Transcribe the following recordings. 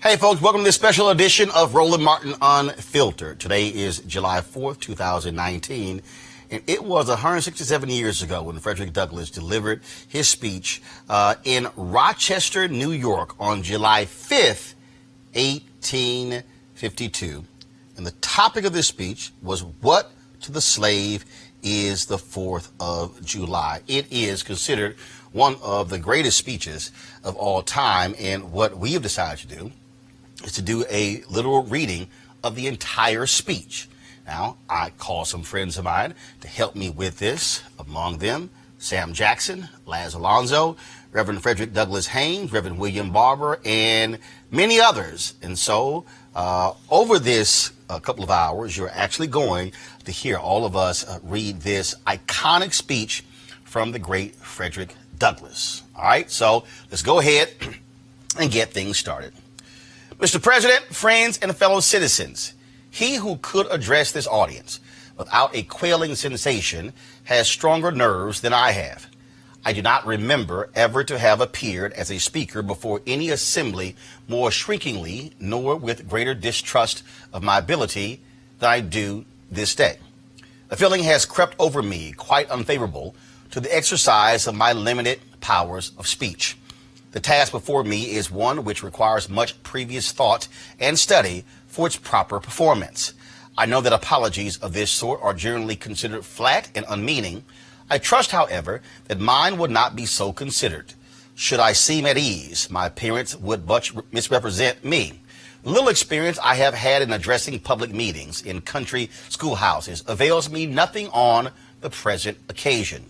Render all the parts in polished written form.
Hey folks, welcome to this special edition of Roland Martin Unfiltered. Today is July 4th, 2019, and it was 167 years ago when Frederick Douglass delivered his speech in Rochester, New York on July 5th, 1852. And the topic of this speech was, what to the slave is the 4th of July. It is considered one of the greatest speeches of all time, and what we have decided to do is to do a literal reading of the entire speech. Now, I called some friends of mine to help me with this. Among them, Sam Jackson, Laz Alonso, Reverend Frederick Douglass Haynes, Reverend William Barber, and many others. And so, over this couple of hours, you're actually going to hear all of us read this iconic speech from the great Frederick Douglass. All right, so let's go ahead and get things started. Mr. President, friends, and fellow citizens, he who could address this audience without a quailing sensation has stronger nerves than I have. I do not remember ever to have appeared as a speaker before any assembly more shrinkingly, nor with greater distrust of my ability than I do this day. A feeling has crept over me quite unfavorable to the exercise of my limited powers of speech. The task before me is one which requires much previous thought and study for its proper performance. I know that apologies of this sort are generally considered flat and unmeaning. I trust, however, that mine would not be so considered. Should I seem at ease, my appearance would much misrepresent me. The little experience I have had in addressing public meetings in country schoolhouses avails me nothing on the present occasion.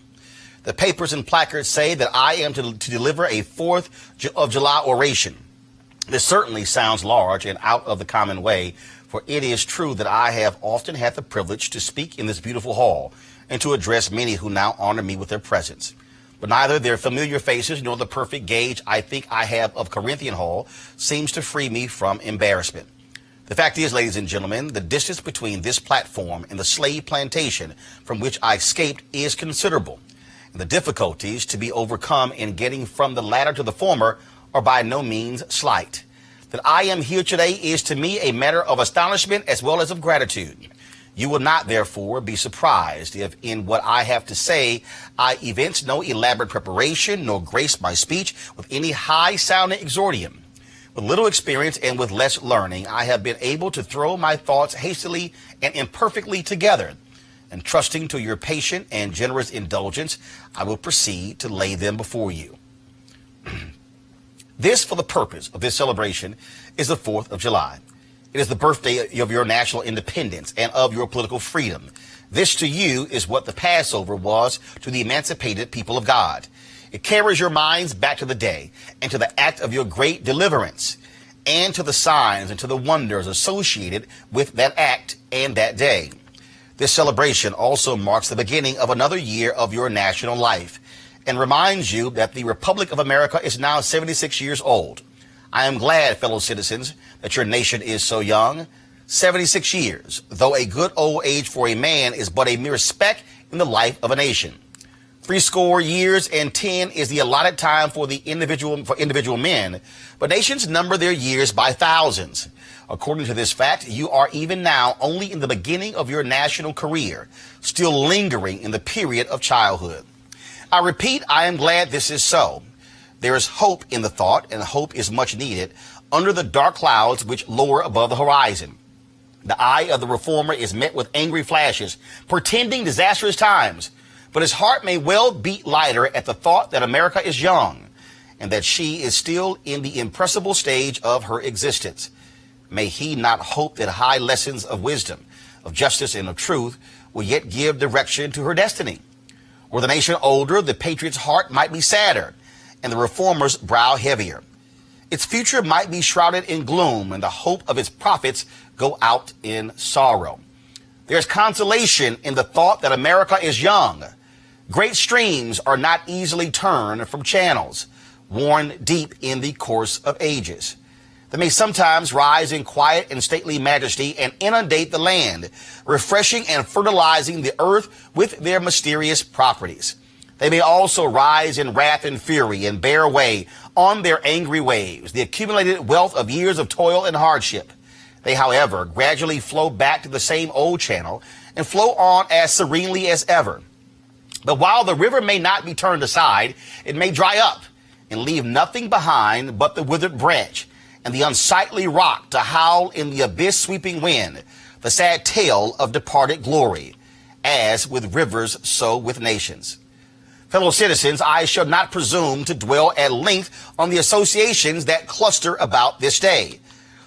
The papers and placards say that I am to deliver a 4th of July oration. This certainly sounds large and out of the common way, for it is true that I have often had the privilege to speak in this beautiful hall and to address many who now honor me with their presence. But neither their familiar faces nor the perfect gauge I think I have of Corinthian Hall seems to free me from embarrassment. The fact is, ladies and gentlemen, the distance between this platform and the slave plantation from which I escaped is considerable. And the difficulties to be overcome in getting from the latter to the former are by no means slight. That I am here today is to me a matter of astonishment as well as of gratitude. You will not, therefore, be surprised if in what I have to say I evince no elaborate preparation nor grace my speech with any high-sounding exordium. With little experience and with less learning, I have been able to throw my thoughts hastily and imperfectly together. And trusting to your patient and generous indulgence, I will proceed to lay them before you. This, for the purpose of this celebration, is the 4th of July. It is the birthday of your national independence and of your political freedom. This to you is what the Passover was to the emancipated people of God. It carries your minds back to the day and to the act of your great deliverance, and to the signs and to the wonders associated with that act and that day. This celebration also marks the beginning of another year of your national life and reminds you that the Republic of America is now 76 years old. I am glad, fellow citizens, that your nation is so young. 76 years, though a good old age for a man, is but a mere speck in the life of a nation. 80 years and 10 is the allotted time for individual men, but nations number their years by thousands. According to this fact, you are even now only in the beginning of your national career, still lingering in the period of childhood. I repeat, I am glad this is so. There is hope in the thought, and hope is much needed under the dark clouds which lower above the horizon. The eye of the reformer is met with angry flashes, portending disastrous times, but his heart may well beat lighter at the thought that America is young, and that she is still in the impressible stage of her existence. May he not hope that high lessons of wisdom, of justice, and of truth will yet give direction to her destiny? Were the nation older, the patriot's heart might be sadder, and the reformer's brow heavier. Its future might be shrouded in gloom, and the hope of its prophets go out in sorrow. There's consolation in the thought that America is young. Great streams are not easily turned from channels worn deep in the course of ages. They may sometimes rise in quiet and stately majesty and inundate the land, refreshing and fertilizing the earth with their mysterious properties. They may also rise in wrath and fury and bear away on their angry waves, the accumulated wealth of years of toil and hardship. They, however, gradually flow back to the same old channel and flow on as serenely as ever. But while the river may not be turned aside, it may dry up and leave nothing behind but the withered branch and the unsightly rock to howl in the abyss-sweeping wind, the sad tale of departed glory. As with rivers, so with nations. Fellow citizens, I shall not presume to dwell at length on the associations that cluster about this day.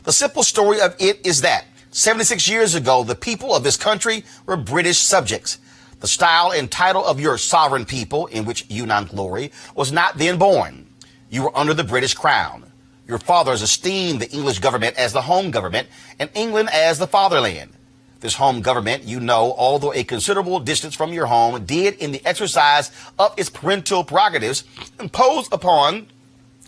The simple story of it is that 76 years ago, the people of this country were British subjects. The style and title of your sovereign people, in which you now glory, was not then born. You were under the British crown. Your fathers esteemed the English government as the home government and England as the fatherland. This home government, you know, although a considerable distance from your home, did in the exercise of its parental prerogatives impose upon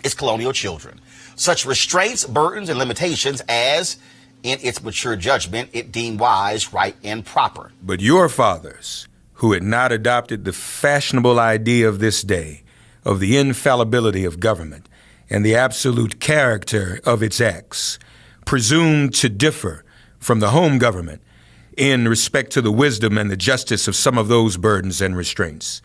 its colonial children such restraints, burdens, and limitations as, in its mature judgment, it deemed wise, right, and proper. But your fathers, who had not adopted the fashionable idea of this day, of the infallibility of government and the absolute character of its acts, presumed to differ from the home government in respect to the wisdom and the justice of some of those burdens and restraints.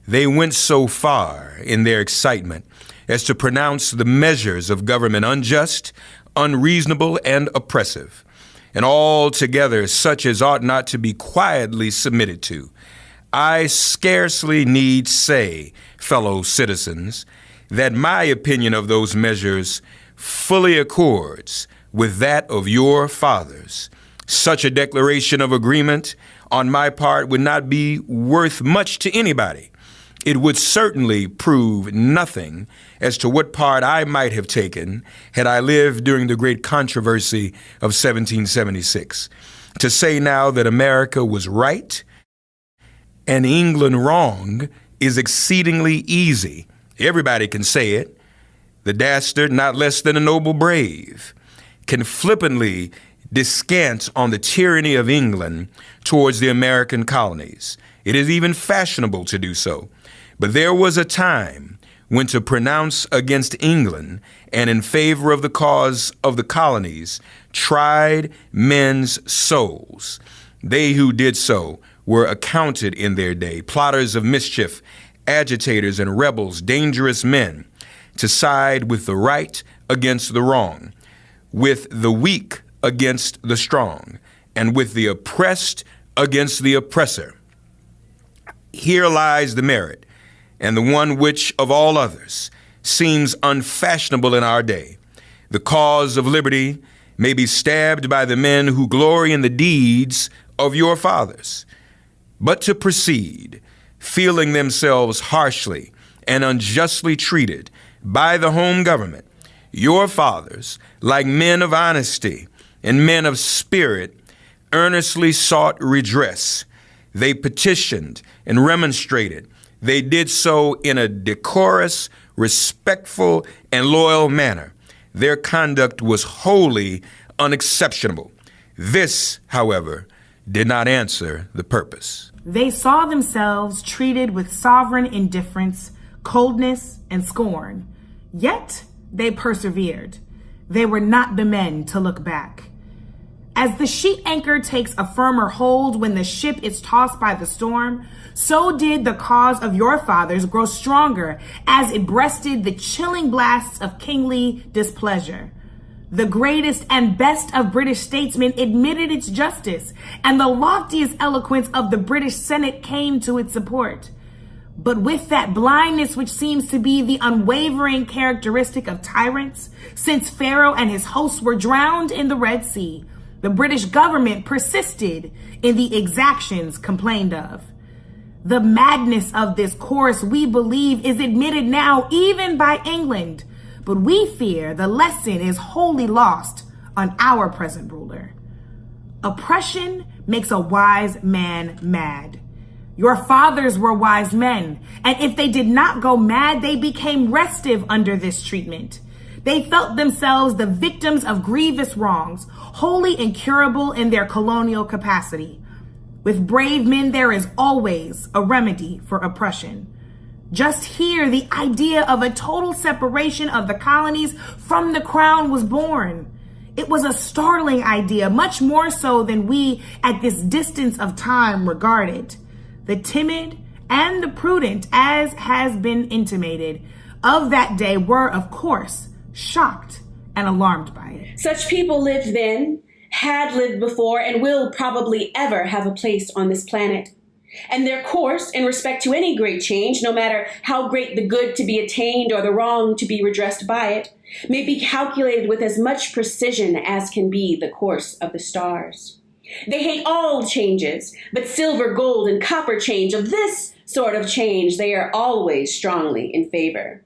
They went so far in their excitement as to pronounce the measures of government unjust, unreasonable, and oppressive, and altogether such as ought not to be quietly submitted to. I scarcely need say, fellow citizens, that my opinion of those measures fully accords with that of your fathers. Such a declaration of agreement on my part would not be worth much to anybody. It would certainly prove nothing as to what part I might have taken had I lived during the great controversy of 1776. To say now that America was right and England wrong is exceedingly easy. Everybody can say it. The dastard, not less than a noble brave, can flippantly descant on the tyranny of England towards the American colonies. It is even fashionable to do so. But there was a time when to pronounce against England and in favor of the cause of the colonies tried men's souls. They who did so were accounted in their day plotters of mischief, agitators and rebels, dangerous men, to side with the right against the wrong, with the weak against the strong, and with the oppressed against the oppressor. Here lies the merit, and the one which of all others seems unfashionable in our day. The cause of liberty may be stabbed by the men who glory in the deeds of your fathers. But to proceed, feeling themselves harshly and unjustly treated by the home government, your fathers, like men of honesty and men of spirit, earnestly sought redress. They petitioned and remonstrated. They did so in a decorous, respectful, and loyal manner. Their conduct was wholly unexceptionable. This, however, did not answer the purpose. They saw themselves treated with sovereign indifference, coldness, and scorn. Yet they persevered. They were not the men to look back. As the sheet anchor takes a firmer hold when the ship is tossed by the storm, so did the cause of your fathers grow stronger as it breasted the chilling blasts of kingly displeasure. The greatest and best of British statesmen admitted its justice, and the loftiest eloquence of the British Senate came to its support. But with that blindness which seems to be the unwavering characteristic of tyrants, since Pharaoh and his hosts were drowned in the Red Sea, the British government persisted in the exactions complained of. The madness of this course, we believe, is admitted now even by England, but we fear the lesson is wholly lost on our present ruler. Oppression makes a wise man mad. Your fathers were wise men, and if they did not go mad, they became restive under this treatment. They felt themselves the victims of grievous wrongs, wholly incurable in their colonial capacity. With brave men, there is always a remedy for oppression. Just here, the idea of a total separation of the colonies from the crown was born. It was a startling idea, much more so than we at this distance of time regard it. The timid and the prudent, as has been intimated, of that day were, of course, shocked and alarmed by it. Such people lived then, had lived before, and will probably ever have a place on this planet. And their course in respect to any great change, no matter how great the good to be attained or the wrong to be redressed by it, may be calculated with as much precision as can be the course of the stars. They hate all changes, but silver, gold, and copper change, of this sort of change, they are always strongly in favor.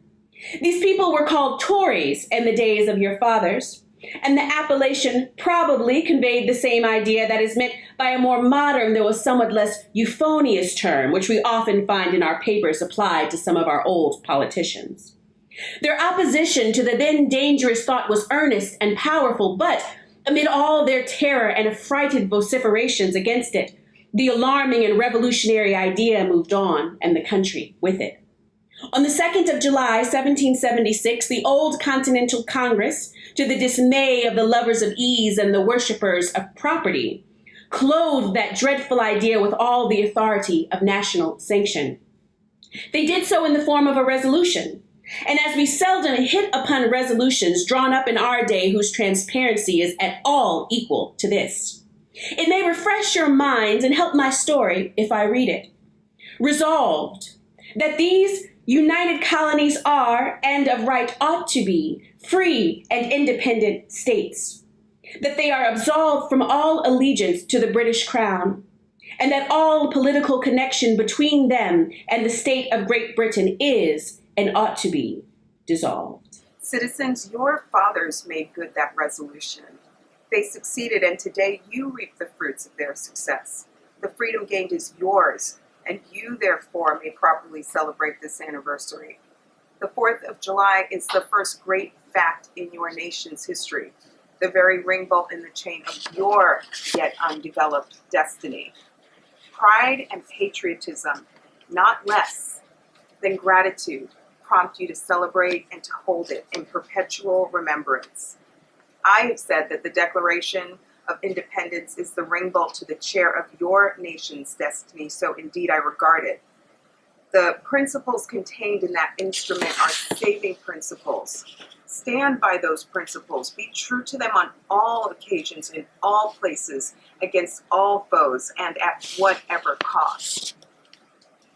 These people were called Tories in the days of your fathers, and the appellation probably conveyed the same idea that is meant by a more modern, though a somewhat less euphonious term, which we often find in our papers applied to some of our old politicians. Their opposition to the then dangerous thought was earnest and powerful, but amid all their terror and affrighted vociferations against it, the alarming and revolutionary idea moved on, and the country with it. On the 2nd of July, 1776, the old Continental Congress, to the dismay of the lovers of ease and the worshippers of property, clothed that dreadful idea with all the authority of national sanction. They did so in the form of a resolution, and as we seldom hit upon resolutions drawn up in our day whose transparency is at all equal to this, it may refresh your minds and help my story if I read it. Resolved, that these united colonies are, and of right ought to be, free and independent states, that they are absolved from all allegiance to the British Crown, and that all political connection between them and the state of Great Britain is, and ought to be, dissolved. Citizens, your fathers made good that resolution. They succeeded, and today you reap the fruits of their success. The freedom gained is yours, and you, therefore, may properly celebrate this anniversary. The 4th of July is the first great fact in your nation's history, the very ring bolt in the chain of your yet undeveloped destiny. Pride and patriotism, not less than gratitude, prompt you to celebrate and to hold it in perpetual remembrance. I have said that the Declaration of Independence is the ring bolt to the chair of your nation's destiny, so indeed I regard it. The principles contained in that instrument are saving principles. Stand by those principles. Be true to them on all occasions, in all places, against all foes, and at whatever cost.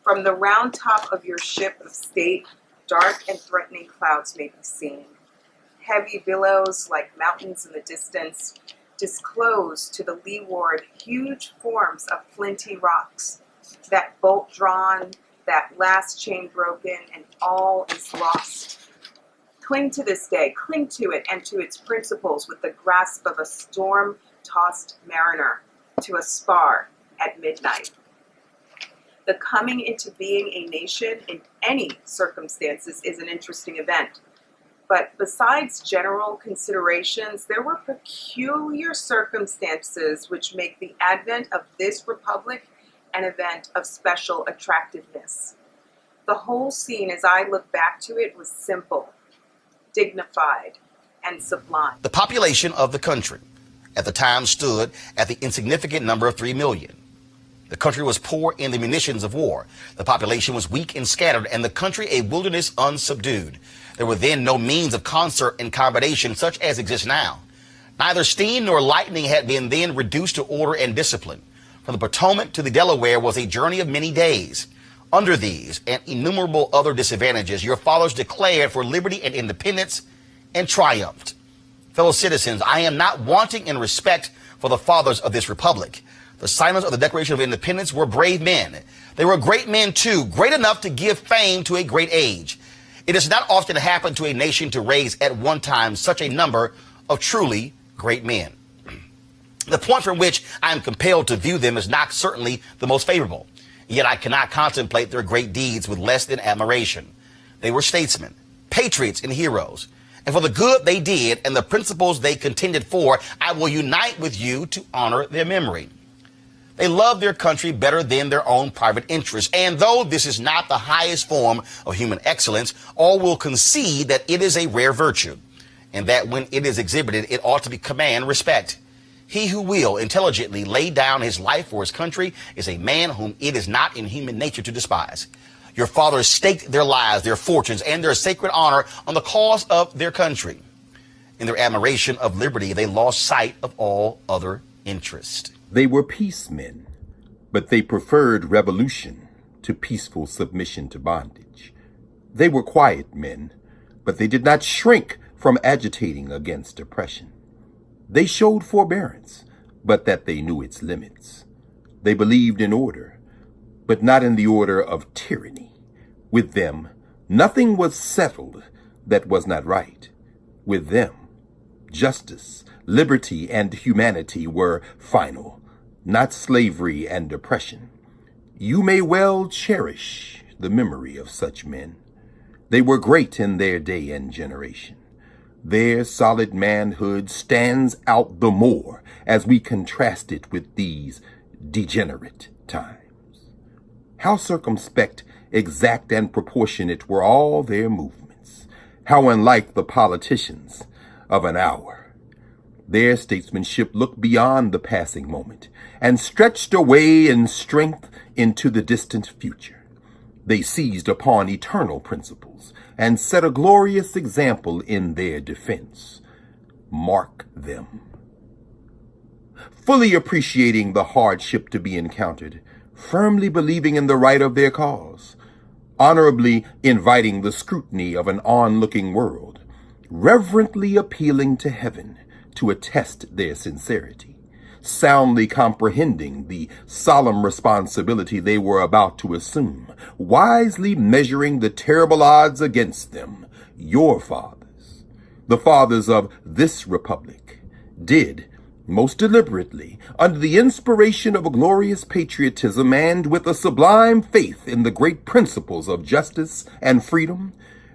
From the round top of your ship of state, dark and threatening clouds may be seen. Heavy billows, like mountains in the distance, disclose to the leeward huge forms of flinty rocks. That bolt drawn, that last chain broken, and all is lost. Cling to this day, cling to it and to its principles with the grasp of a storm-tossed mariner to a spar at midnight. The coming into being a nation in any circumstances is an interesting event. But besides general considerations, there were peculiar circumstances which make the advent of this republic an event of special attractiveness. The whole scene, as I look back to it, was simple, dignified, and sublime. The population of the country at the time stood at the insignificant number of 3 million. The country was poor in the munitions of war. The population was weak and scattered, and the country a wilderness unsubdued. There were then no means of concert and combination such as exist now. Neither steam nor lightning had been then reduced to order and discipline. From the Potomac to the Delaware was a journey of many days. Under these and innumerable other disadvantages, your fathers declared for liberty and independence and triumphed. Fellow citizens, I am not wanting in respect for the fathers of this republic. The signers of the Declaration of Independence were brave men. They were great men, too, great enough to give fame to a great age. It does not often happen to a nation to raise at one time such a number of truly great men. The point from which I am compelled to view them is not certainly the most favorable. Yet I cannot contemplate their great deeds with less than admiration. They were statesmen, patriots, and heroes. And for the good they did and the principles they contended for, I will unite with you to honor their memory. They love their country better than their own private interests. And though this is not the highest form of human excellence, all will concede that it is a rare virtue, and that when it is exhibited, it ought to be command respect. He who will intelligently lay down his life for his country is a man whom it is not in human nature to despise. Your fathers staked their lives, their fortunes, and their sacred honor on the cause of their country. In their admiration of liberty, they lost sight of all other interest. They were peace men, but they preferred revolution to peaceful submission to bondage. They were quiet men, but they did not shrink from agitating against oppression. They showed forbearance, but that they knew its limits. They believed in order, but not in the order of tyranny. With them, nothing was settled that was not right. With them, justice, liberty, and humanity were final, not slavery and oppression. You may well cherish the memory of such men. They were great in their day and generation. Their solid manhood stands out the more as we contrast it with these degenerate times. How circumspect, exact, and proportionate were all their movements. How unlike the politicians of an hour. Their statesmanship looked beyond the passing moment and stretched away in strength into the distant future. They seized upon eternal principles and set a glorious example in their defense. Mark them. Fully appreciating the hardship to be encountered, firmly believing in the right of their cause, honorably inviting the scrutiny of an onlooking world, reverently appealing to heaven to attest their sincerity, soundly comprehending the solemn responsibility they were about to assume, wisely measuring the terrible odds against them. Your fathers, the fathers of this republic, did, most deliberately, under the inspiration of a glorious patriotism and with a sublime faith in the great principles of justice and freedom,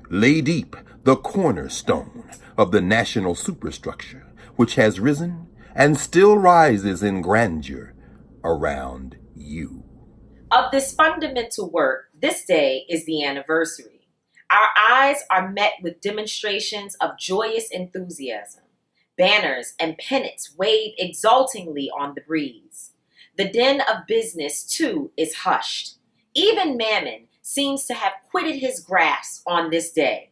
lay deep the cornerstone of the national superstructure, which has risen and still rises in grandeur around you. Of this fundamental work, this day is the anniversary. Our eyes are met with demonstrations of joyous enthusiasm. Banners and pennants wave exultingly on the breeze. The din of business, too, is hushed. Even Mammon seems to have quitted his grasp on this day.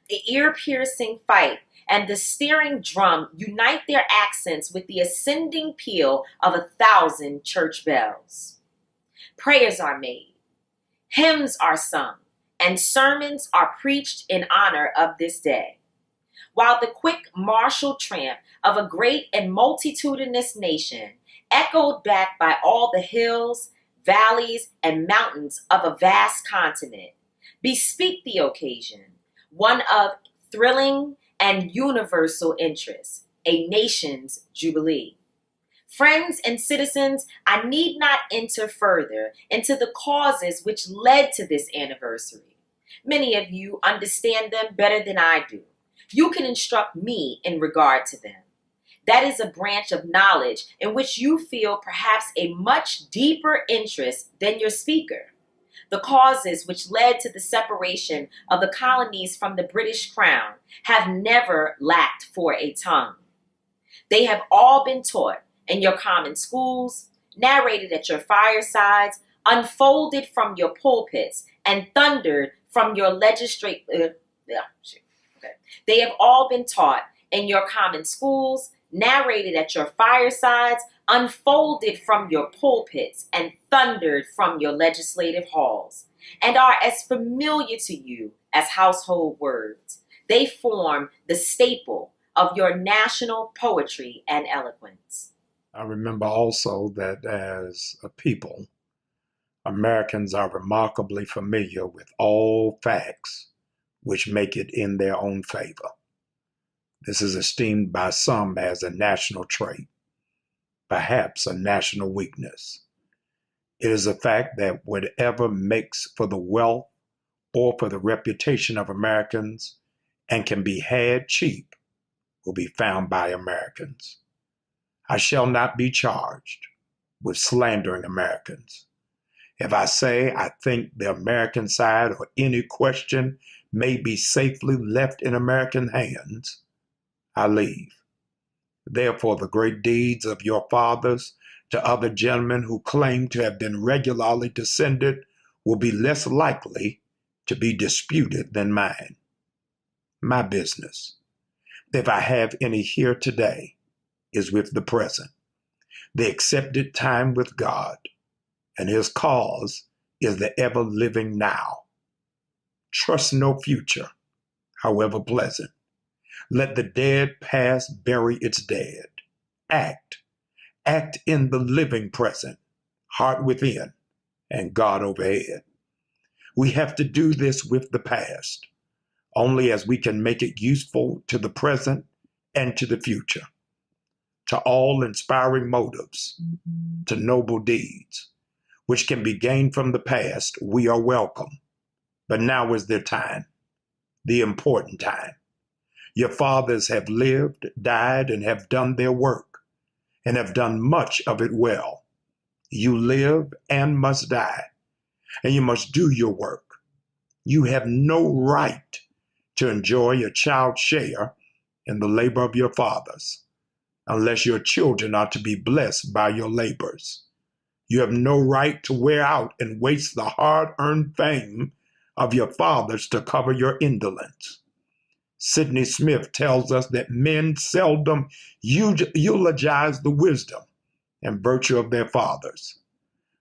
The ear-piercing fight and the steering drum unite their accents with the ascending peal of 1,000 church bells. Prayers are made, hymns are sung, and sermons are preached in honor of this day. While the quick martial tramp of a great and multitudinous nation, echoed back by all the hills, valleys, and mountains of a vast continent, bespeak the occasion, one of thrilling and universal interest, a nation's jubilee. Friends and citizens, I need not enter further into the causes which led to this anniversary. Many of you understand them better than I do. You can instruct me in regard to them. That is a branch of knowledge in which you feel perhaps a much deeper interest than your speaker. The causes which led to the separation of the colonies from the British Crown have never lacked for a tongue. They have all been taught in your common schools, narrated at your firesides, unfolded from your pulpits, and thundered from your They have all been taught in your common schools, narrated at your firesides, unfolded from your pulpits, and thundered from your legislative halls, and are as familiar to you as household words. They form the staple of your national poetry and eloquence. I remember also that as a people, Americans are remarkably familiar with all facts which make it in their own favor. This is esteemed by some as a national trait, perhaps a national weakness. It is a fact that whatever makes for the wealth or for the reputation of Americans and can be had cheap will be found by Americans. I shall not be charged with slandering Americans. If I say I think the American side or any question may be safely left in American hands, I leave. Therefore, the great deeds of your fathers to other gentlemen who claim to have been regularly descended will be less likely to be disputed than mine. My business, if I have any here today, is with the present, the accepted time with God, and his cause is the ever-living now. Trust no future, however pleasant. Let the dead past bury its dead. Act in the living present, heart within, and God overhead. We have to do this with the past, only as we can make it useful to the present and to the future, to all inspiring motives, to noble deeds, which can be gained from the past. We are welcome, but now is their time, the important time. Your fathers have lived, died, and have done their work, and have done much of it well. You live and must die, and you must do your work. You have no right to enjoy a child's share in the labor of your fathers, unless your children are to be blessed by your labors. You have no right to wear out and waste the hard-earned fame of your fathers to cover your indolence. Sidney Smith tells us that men seldom eulogize the wisdom and virtue of their fathers,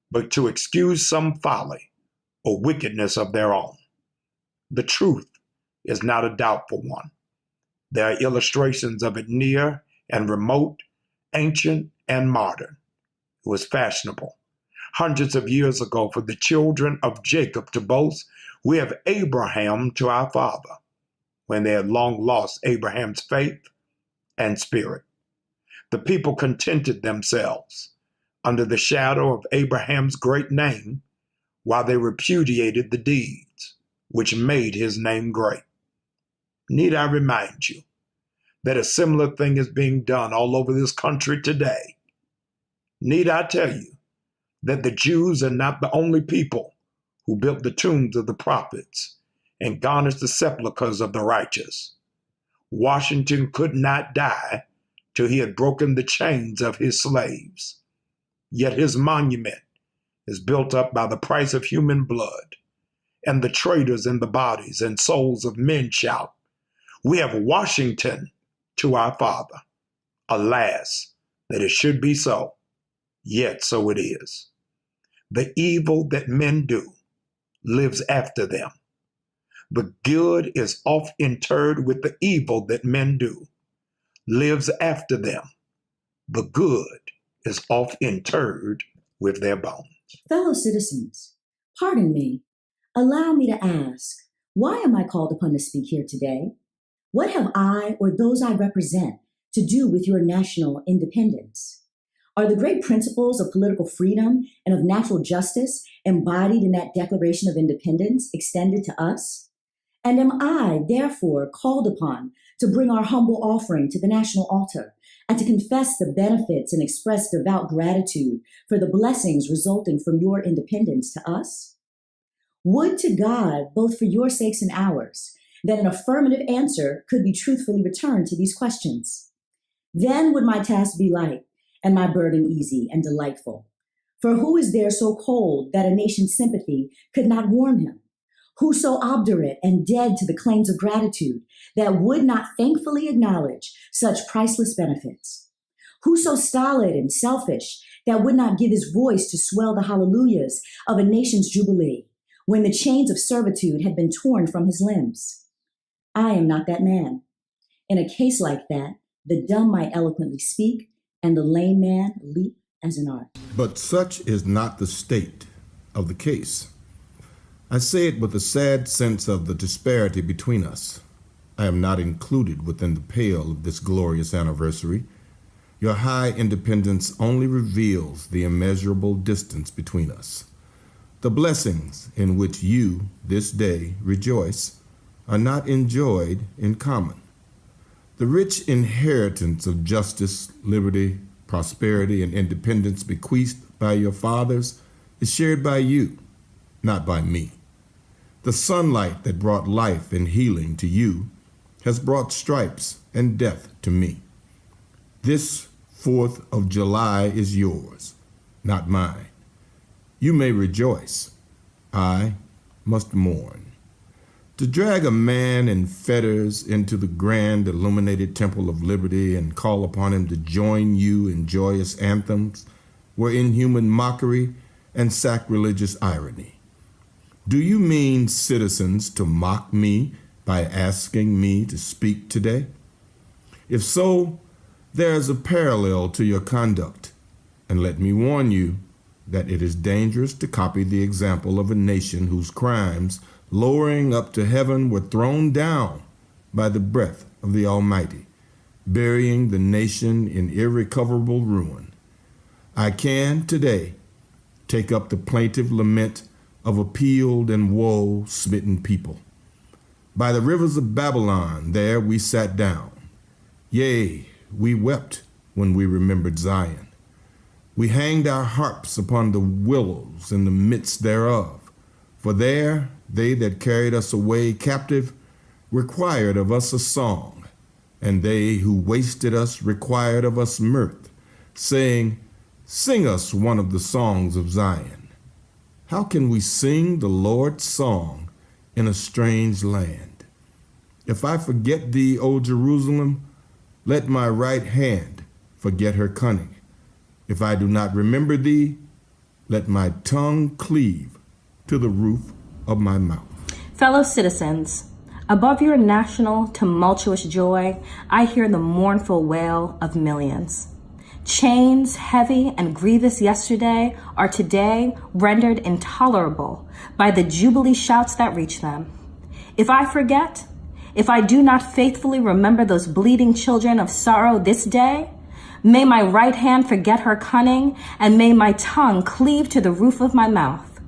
but to excuse some folly or wickedness of their own. The truth is not a doubtful one. There are illustrations of it near and remote, ancient and modern. It was fashionable hundreds of years ago for the children of Jacob to boast, "We have Abraham to our father," when they had long lost Abraham's faith and spirit. The people contented themselves under the shadow of Abraham's great name while they repudiated the deeds which made his name great. Need I remind you that a similar thing is being done all over this country today? Need I tell you that the Jews are not the only people who built the tombs of the prophets and garnished the sepulchres of the righteous? Washington could not die till he had broken the chains of his slaves. Yet his monument is built up by the price of human blood, and the traitors in the bodies and souls of men shout, "We have Washington to our father." Alas, that it should be so, yet so it is. The evil that men do lives after them. The good is oft interred with the evil that men do, lives after them. The good is oft interred with their bones. Fellow citizens, pardon me. Allow me to ask, why am I called upon to speak here today? What have I or those I represent to do with your national independence? Are the great principles of political freedom and of natural justice embodied in that Declaration of Independence extended to us? And am I, therefore, called upon to bring our humble offering to the national altar and to confess the benefits and express devout gratitude for the blessings resulting from your independence to us? Would to God, both for your sakes and ours, that an affirmative answer could be truthfully returned to these questions. Then would my task be light and my burden easy and delightful. For who is there so cold that a nation's sympathy could not warm him? Who so obdurate and dead to the claims of gratitude that would not thankfully acknowledge such priceless benefits? Who so stolid and selfish that would not give his voice to swell the hallelujahs of a nation's jubilee when the chains of servitude had been torn from his limbs? I am not that man. In a case like that, the dumb might eloquently speak and the lame man leap as an art. But such is not the state of the case. I say it with a sad sense of the disparity between us. I am not included within the pale of this glorious anniversary. Your high independence only reveals the immeasurable distance between us. The blessings in which you, this day, rejoice are not enjoyed in common. The rich inheritance of justice, liberty, prosperity, and independence bequeathed by your fathers is shared by you, not by me. The sunlight that brought life and healing to you has brought stripes and death to me. This 4th of July is yours, not mine. You may rejoice. I must mourn. To drag a man in fetters into the grand illuminated temple of liberty and call upon him to join you in joyous anthems were inhuman mockery and sacrilegious irony. Do you mean, citizens, to mock me by asking me to speak today? If so, there is a parallel to your conduct, and let me warn you that it is dangerous to copy the example of a nation whose crimes, lowering up to heaven, were thrown down by the breath of the Almighty, burying the nation in irrecoverable ruin. I can, today, take up the plaintive lament of appealed and woe-smitten people. By the rivers of Babylon, there we sat down. Yea, we wept when we remembered Zion. We hanged our harps upon the willows in the midst thereof, for there they that carried us away captive required of us a song, and they who wasted us required of us mirth, saying, Sing us one of the songs of Zion. How can we sing the Lord's song in a strange land? If I forget thee, O Jerusalem, let my right hand forget her cunning. If I do not remember thee, let my tongue cleave to the roof of my mouth. Fellow citizens, above your national tumultuous joy, I hear the mournful wail of millions. Chains heavy and grievous yesterday are today rendered intolerable by the jubilee shouts that reach them. If I forget, if I do not faithfully remember those bleeding children of sorrow this day, may my right hand forget her cunning, and may my tongue cleave to the roof of my mouth.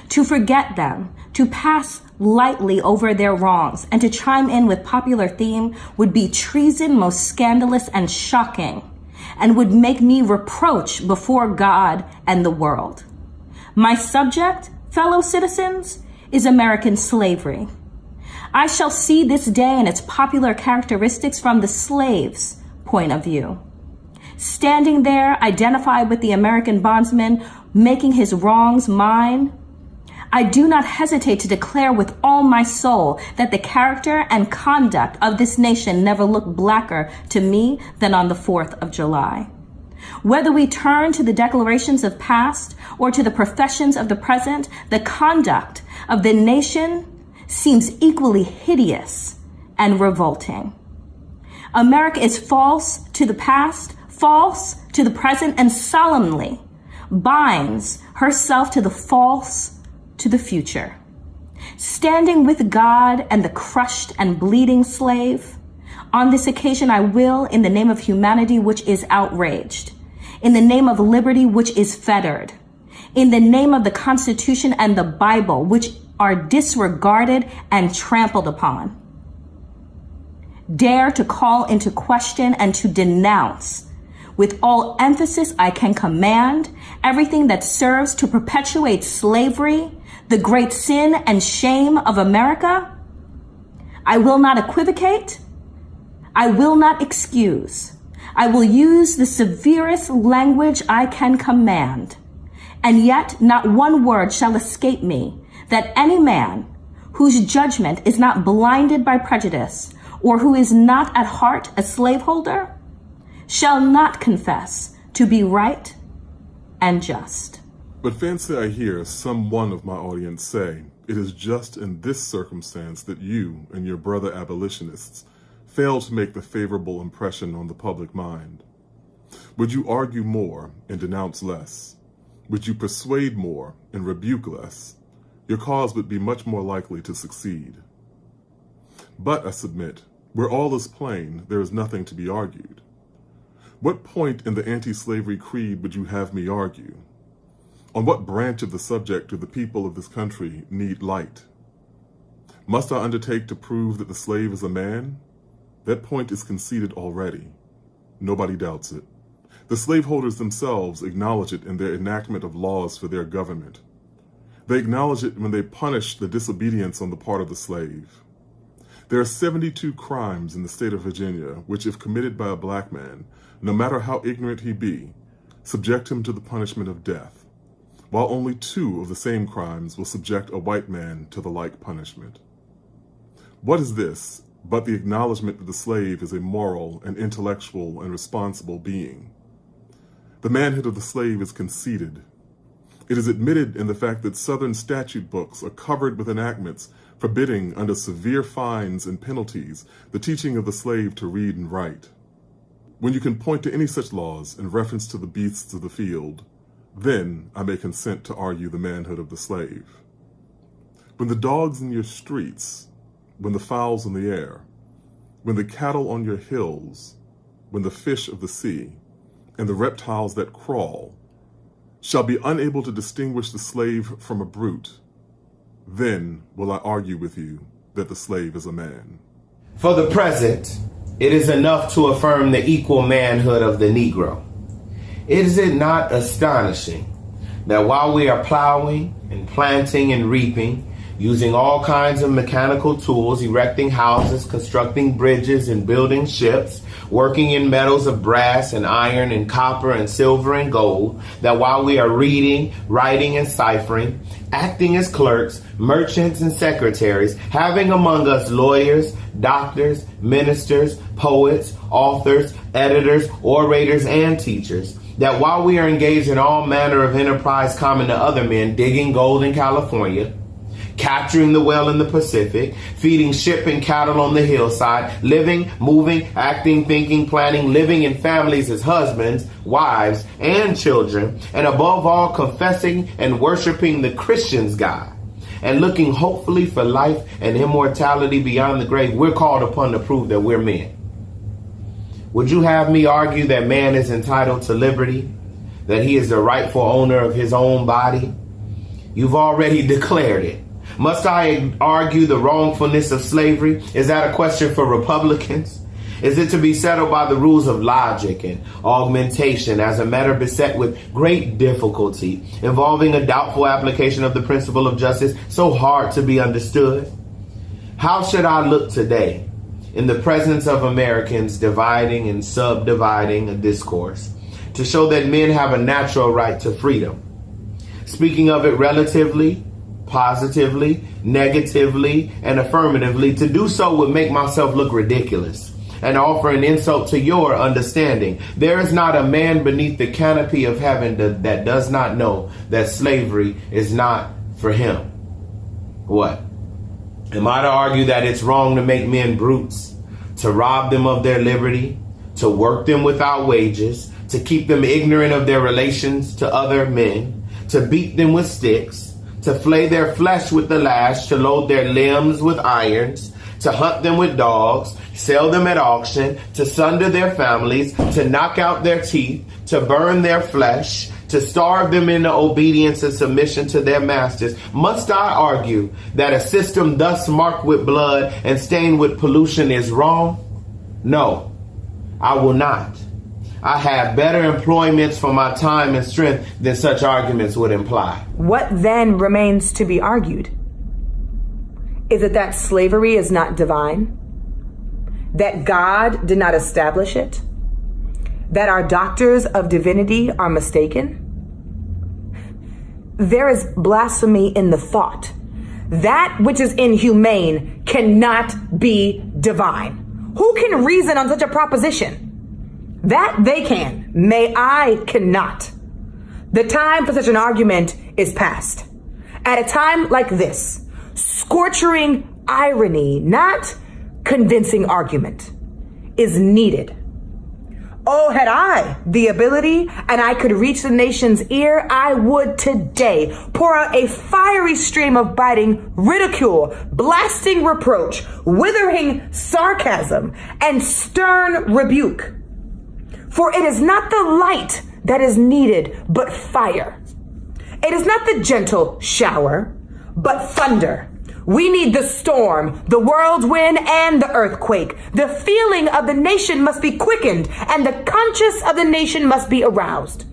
To forget them, to pass lightly over their wrongs, and to chime in with popular theme would be treason most scandalous and shocking, and would make me reproach before God and the world. My subject, fellow citizens, is American slavery. I shall see this day and its popular characteristics from the slave's point of view. Standing there, identified with the American bondsman, making his wrongs mine, I do not hesitate to declare with all my soul that the character and conduct of this nation never looked blacker to me than on the 4th of July. Whether we turn to the declarations of past or to the professions of the present, the conduct of the nation seems equally hideous and revolting. America is false to the past, false to the present, and solemnly binds herself to the false to the future. Standing with God and the crushed and bleeding slave, on this occasion I will, in the name of humanity which is outraged, in the name of liberty which is fettered, in the name of the Constitution and the Bible which are disregarded and trampled upon, dare to call into question and to denounce with all emphasis I can command everything that serves to perpetuate slavery, the great sin and shame of America. I will not equivocate. I will not excuse. I will use the severest language I can command. And yet not one word shall escape me that any man whose judgment is not blinded by prejudice or who is not at heart a slaveholder shall not confess to be right and just. But fancy I hear some one of my audience say, it is just in this circumstance that you and your brother abolitionists fail to make the favorable impression on the public mind. Would you argue more and denounce less? Would you persuade more and rebuke less? Your cause would be much more likely to succeed. But, I submit, where all is plain, there is nothing to be argued. What point in the anti-slavery creed would you have me argue? On what branch of the subject do the people of this country need light? Must I undertake to prove that the slave is a man? That point is conceded already. Nobody doubts it. The slaveholders themselves acknowledge it in their enactment of laws for their government. They acknowledge it when they punish the disobedience on the part of the slave. There are 72 crimes in the state of Virginia which, if committed by a black man, no matter how ignorant he be, subject him to the punishment of death, while only 2 of the same crimes will subject a white man to the like punishment. What is this but the acknowledgement that the slave is a moral and intellectual and responsible being? The manhood of the slave is conceded. It is admitted in the fact that Southern statute books are covered with enactments forbidding, under severe fines and penalties, the teaching of the slave to read and write. When you can point to any such laws in reference to the beasts of the field, then I may consent to argue the manhood of the slave. When the dogs in your streets, when the fowls in the air, when the cattle on your hills, when the fish of the sea, and the reptiles that crawl, shall be unable to distinguish the slave from a brute, then will I argue with you that the slave is a man. For the present, it is enough to affirm the equal manhood of the Negro. Is it not astonishing that while we are plowing and planting and reaping, using all kinds of mechanical tools, erecting houses, constructing bridges, and building ships, working in metals of brass and iron and copper and silver and gold, that while we are reading, writing, and ciphering, acting as clerks, merchants, and secretaries, having among us lawyers, doctors, ministers, poets, authors, editors, orators, and teachers, that while we are engaged in all manner of enterprise common to other men, digging gold in California, capturing the whale in the Pacific, feeding sheep and cattle on the hillside, living, moving, acting, thinking, planning, living in families as husbands, wives, and children, and above all confessing and worshiping the Christian's God, and looking hopefully for life and immortality beyond the grave, we're called upon to prove that we're men. Would you have me argue that man is entitled to liberty, that he is the rightful owner of his own body? You've already declared it. Must I argue the wrongfulness of slavery? Is that a question for Republicans? Is it to be settled by the rules of logic and augmentation as a matter beset with great difficulty, involving a doubtful application of the principle of justice so hard to be understood? How should I look today in the presence of Americans dividing and subdividing a discourse to show that men have a natural right to freedom? Speaking of it relatively, positively, negatively, and affirmatively, to do so would make myself look ridiculous and offer an insult to your understanding. There is not a man beneath the canopy of heaven that does not know that slavery is not for him. What? Am I to argue that it's wrong to make men brutes, to rob them of their liberty, to work them without wages, to keep them ignorant of their relations to other men, to beat them with sticks, to flay their flesh with the lash, to load their limbs with irons, to hunt them with dogs, sell them at auction, to sunder their families, to knock out their teeth, to burn their flesh, to starve them into obedience and submission to their masters? Must I argue that a system thus marked with blood and stained with pollution is wrong? No, I will not. I have better employments for my time and strength than such arguments would imply. What then remains to be argued? Is it that slavery is not divine? That God did not establish it? That our doctors of divinity are mistaken? There is blasphemy in the thought. That which is inhumane cannot be divine. Who can reason on such a proposition? That they can. May I cannot. The time for such an argument is past. At a time like this, scorching irony, not convincing argument, is needed. Oh, had I the ability and I could reach the nation's ear, I would today pour out a fiery stream of biting ridicule, blasting reproach, withering sarcasm, and stern rebuke. For it is not the light that is needed, but fire. It is not the gentle shower, but thunder. We need the storm, the whirlwind, and the earthquake. The feeling of the nation must be quickened, and the conscience of the nation must be aroused.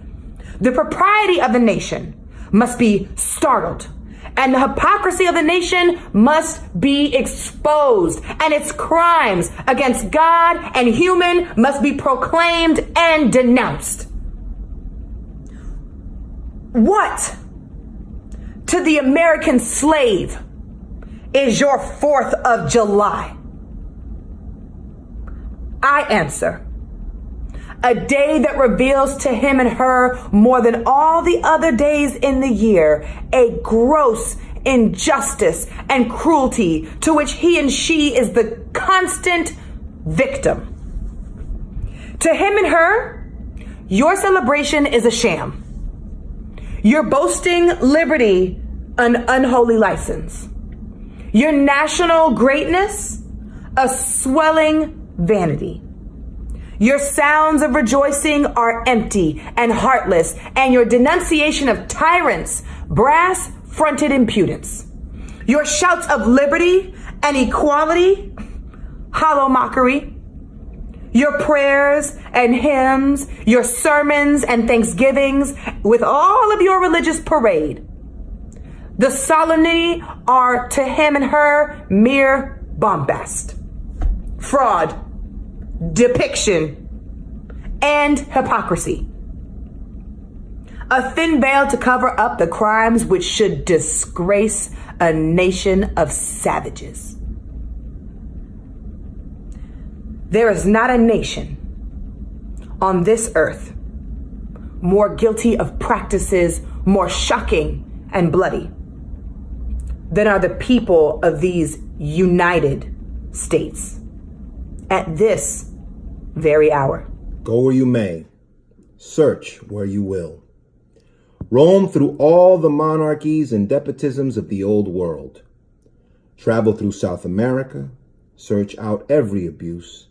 The propriety of the nation must be startled, and the hypocrisy of the nation must be exposed, and its crimes against God and human must be proclaimed and denounced. What to the American slave is your 4th of July? I answer, a day that reveals to him and her more than all the other days in the year a gross injustice and cruelty to which he and she is the constant victim. To him and her, your celebration is a sham. You're boasting liberty an unholy license. Your national greatness, a swelling vanity. Your sounds of rejoicing are empty and heartless, and your denunciation of tyrants, brass-fronted impudence. Your shouts of liberty and equality, hollow mockery. Your prayers and hymns, your sermons and thanksgivings, with all of your religious parade. The solemnity are to him and her mere bombast, fraud, depiction, and hypocrisy. A thin veil to cover up the crimes which should disgrace a nation of savages. There is not a nation on this earth more guilty of practices more shocking and bloody than are the people of these United States at this very hour. Go where you may, search where you will. Roam through all the monarchies and despotisms of the old world. Travel through South America, search out every abuse.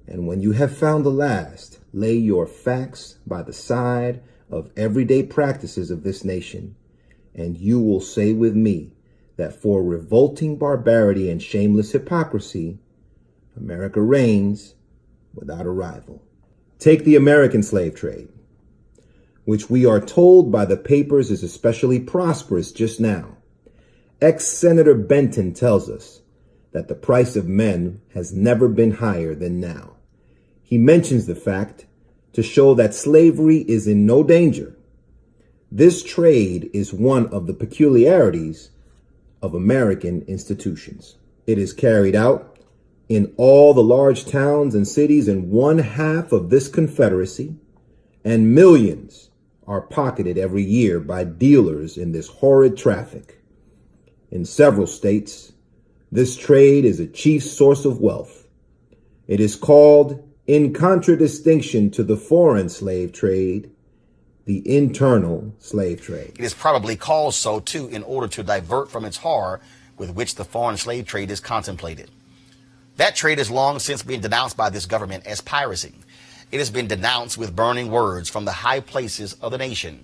And when you have found the last, lay your facts by the side of everyday practices of this nation, and you will say with me that for revolting barbarity and shameless hypocrisy, America reigns without a rival. Take the American slave trade, which we are told by the papers is especially prosperous just now. Ex-Senator Benton tells us that the price of men has never been higher than now. He mentions the fact to show that slavery is in no danger. This trade is one of the peculiarities of American institutions. It is carried out in all the large towns and cities in one half of this Confederacy, and millions are pocketed every year by dealers in this horrid traffic. In several states, this trade is a chief source of wealth. It is called, in contradistinction to the foreign slave trade, the internal slave trade. It is probably called so, too, in order to divert from its horror with which the foreign slave trade is contemplated. That trade has long since been denounced by this government as piracy. It has been denounced with burning words from the high places of the nation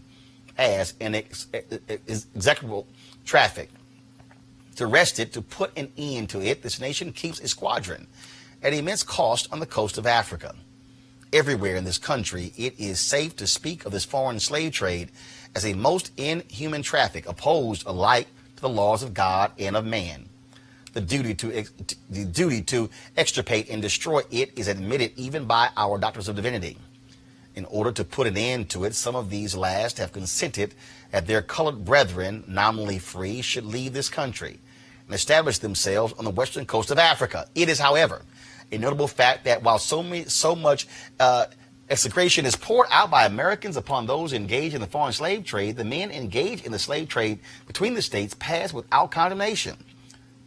as an execrable traffic. To arrest it, to put an end to it, this nation keeps a squadron at immense cost on the coast of Africa. Everywhere in this country, it is safe to speak of this foreign slave trade as a most inhuman traffic, opposed alike to the laws of God and of man. The duty to extirpate and destroy it is admitted even by our doctors of divinity. In order to put an end to it, some of these last have consented that their colored brethren, nominally free, should leave this country and establish themselves on the western coast of Africa. It is, however, a notable fact that while so much execration is poured out by Americans upon those engaged in the foreign slave trade, the men engaged in the slave trade between the states pass without condemnation,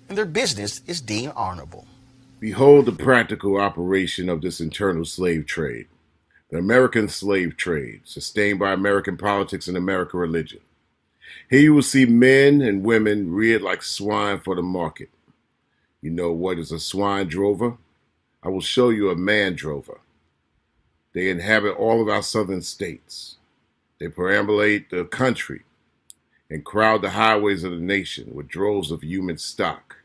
and their business is deemed honorable. Behold the practical operation of this internal slave trade, the American slave trade, sustained by American politics and American religion. Here you will see men and women reared like swine for the market. You know what is a swine drover? I will show you a man drover. They inhabit all of our southern states. They perambulate the country, and crowd the highways of the nation with droves of human stock.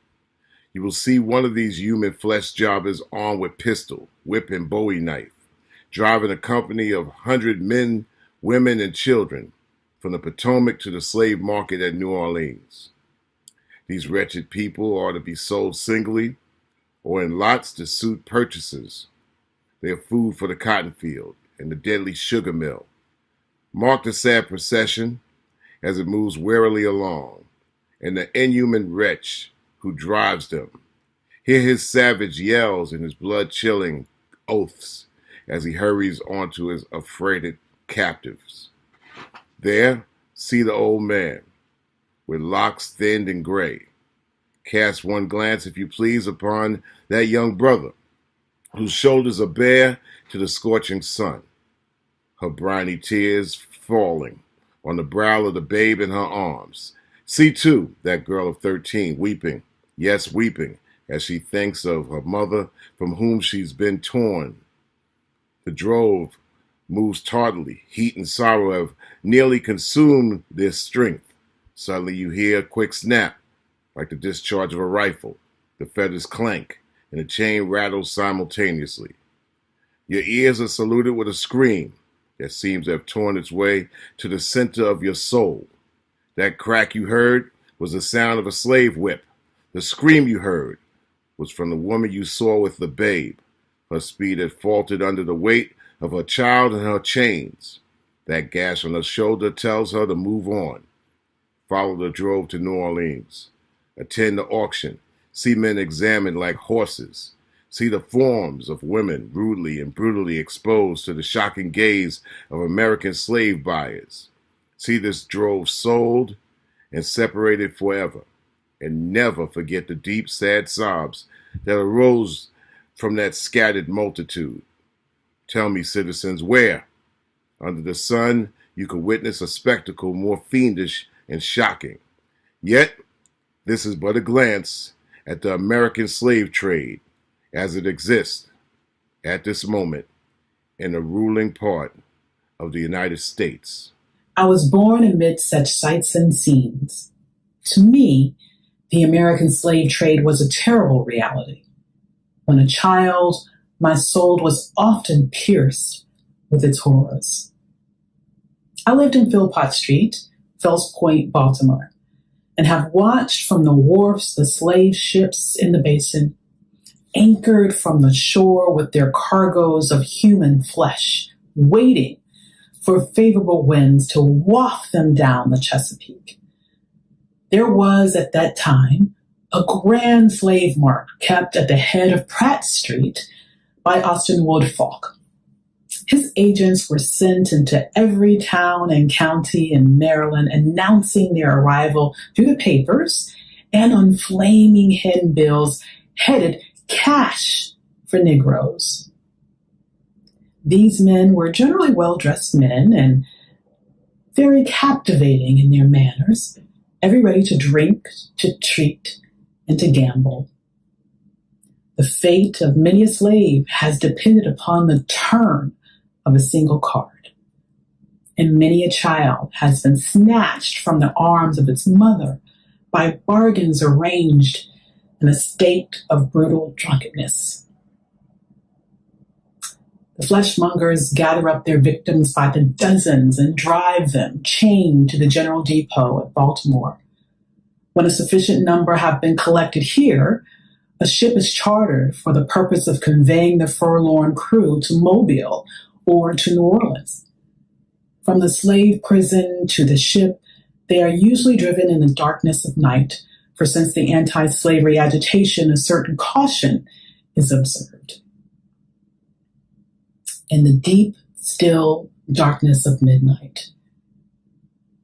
You will see one of these human flesh jobbers armed with pistol, whip, and bowie knife, driving a company of 100 men, women, and children from the Potomac to the slave market at New Orleans. These wretched people are to be sold singly or in lots to suit purchasers. They are food for the cotton field and the deadly sugar mill. Mark the sad procession as it moves warily along, and the inhuman wretch who drives them. Hear his savage yells and his blood-chilling oaths as he hurries onto his affrighted captives. There, see the old man, with locks thinned and gray. Cast one glance, if you please, upon that young brother, whose shoulders are bare to the scorching sun, her briny tears falling on the brow of the babe in her arms. See, too, that girl of 13 weeping, yes, weeping, as she thinks of her mother from whom she's been torn. The drove moves tardily. Heat and sorrow have nearly consumed their strength. Suddenly you hear a quick snap, like the discharge of a rifle. The feathers clank, and the chain rattles simultaneously. Your ears are saluted with a scream that seems to have torn its way to the center of your soul. That crack you heard was the sound of a slave whip. The scream you heard was from the woman you saw with the babe. Her speed had faltered under the weight of her child and her chains. That gash on her shoulder tells her to move on. Follow the drove to New Orleans. Attend the auction. See men examined like horses. See the forms of women rudely and brutally exposed to the shocking gaze of American slave buyers. See this drove sold and separated forever. And never forget the deep, sad sobs that arose from that scattered multitude. Tell me, citizens, where, under the sun, you could witness a spectacle more fiendish and shocking. Yet, this is but a glance at the American slave trade as it exists at this moment in the ruling part of the United States. I was born amid such sights and scenes. To me, the American slave trade was a terrible reality. When a child, my soul was often pierced with its horrors. I lived in Philpott Street, Fells Point, Baltimore, and have watched from the wharfs the slave ships in the basin, anchored from the shore with their cargoes of human flesh, waiting for favorable winds to waft them down the Chesapeake. There was at that time a grand slave mart kept at the head of Pratt Street by Austin Wood Falk. His agents were sent into every town and county in Maryland announcing their arrival through the papers and on flaming handbills headed "Cash for Negroes." These men were generally well-dressed men and very captivating in their manners, ever ready to drink, to treat, and to gamble. The fate of many a slave has depended upon the turn of a single card, and many a child has been snatched from the arms of its mother by bargains arranged in a state of brutal drunkenness. The fleshmongers gather up their victims by the dozens and drive them chained to the General Depot at Baltimore. When a sufficient number have been collected here, a ship is chartered for the purpose of conveying the forlorn crew to Mobile or to New Orleans. From the slave prison to the ship, they are usually driven in the darkness of night, for since the anti-slavery agitation, a certain caution is observed. In the deep, still darkness of midnight,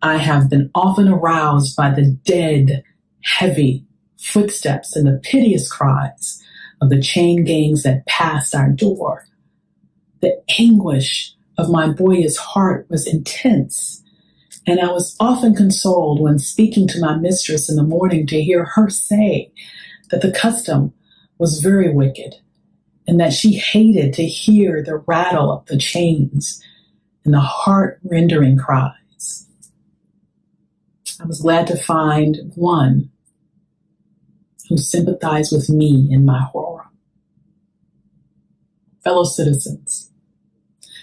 I have been often aroused by the dead, heavy footsteps and the piteous cries of the chain gangs that passed our door. The anguish of my boyish heart was intense, and I was often consoled when speaking to my mistress in the morning to hear her say that the custom was very wicked, and that she hated to hear the rattle of the chains and the heart-rending cries. I was glad to find one who sympathized with me in my horror. Fellow citizens,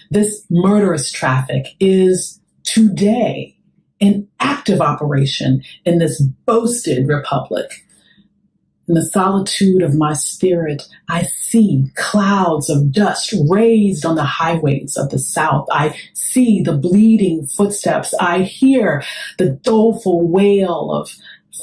this murderous traffic is today an active operation in this boasted republic. In the solitude of my spirit, I see clouds of dust raised on the highways of the South. I see the bleeding footsteps. I hear the doleful wail of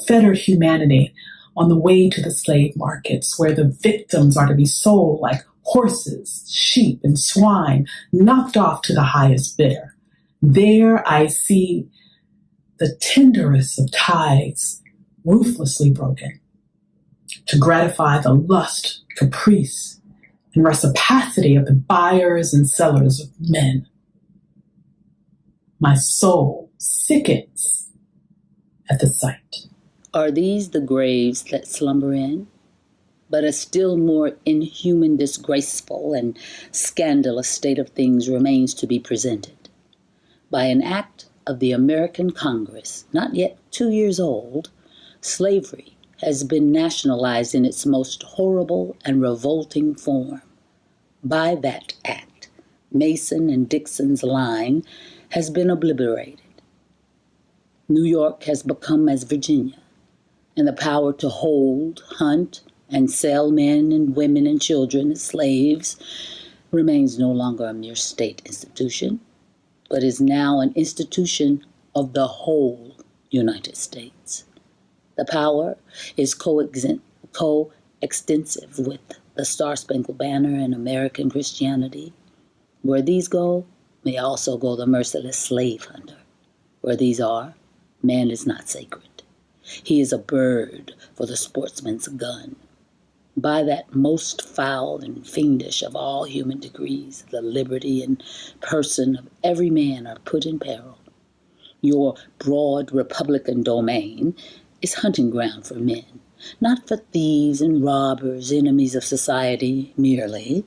fettered humanity on the way to the slave markets, where the victims are to be sold like horses, sheep, and swine, knocked off to the highest bidder. There I see the tenderest of ties ruthlessly broken to gratify the lust, caprice, and reciprocity of the buyers and sellers of men. My soul sickens at the sight. Are these the graves that slumber in? But a still more inhuman, disgraceful, and scandalous state of things remains to be presented. By an act of the American Congress, not yet 2 years old, slavery has been nationalized in its most horrible and revolting form. By that act, Mason and Dixon's line has been obliterated. New York has become as Virginia, and the power to hold, hunt, and sell men and women and children as slaves remains no longer a mere state institution, but is now an institution of the whole United States. The power is coextensive with the Star-Spangled Banner and American Christianity. Where these go, may also go the merciless slave hunter. Where these are, man is not sacred. He is a bird for the sportsman's gun. By that most foul and fiendish of all human degrees, the liberty and person of every man are put in peril. Your broad Republican domain is hunting ground for men, not for thieves and robbers, enemies of society merely,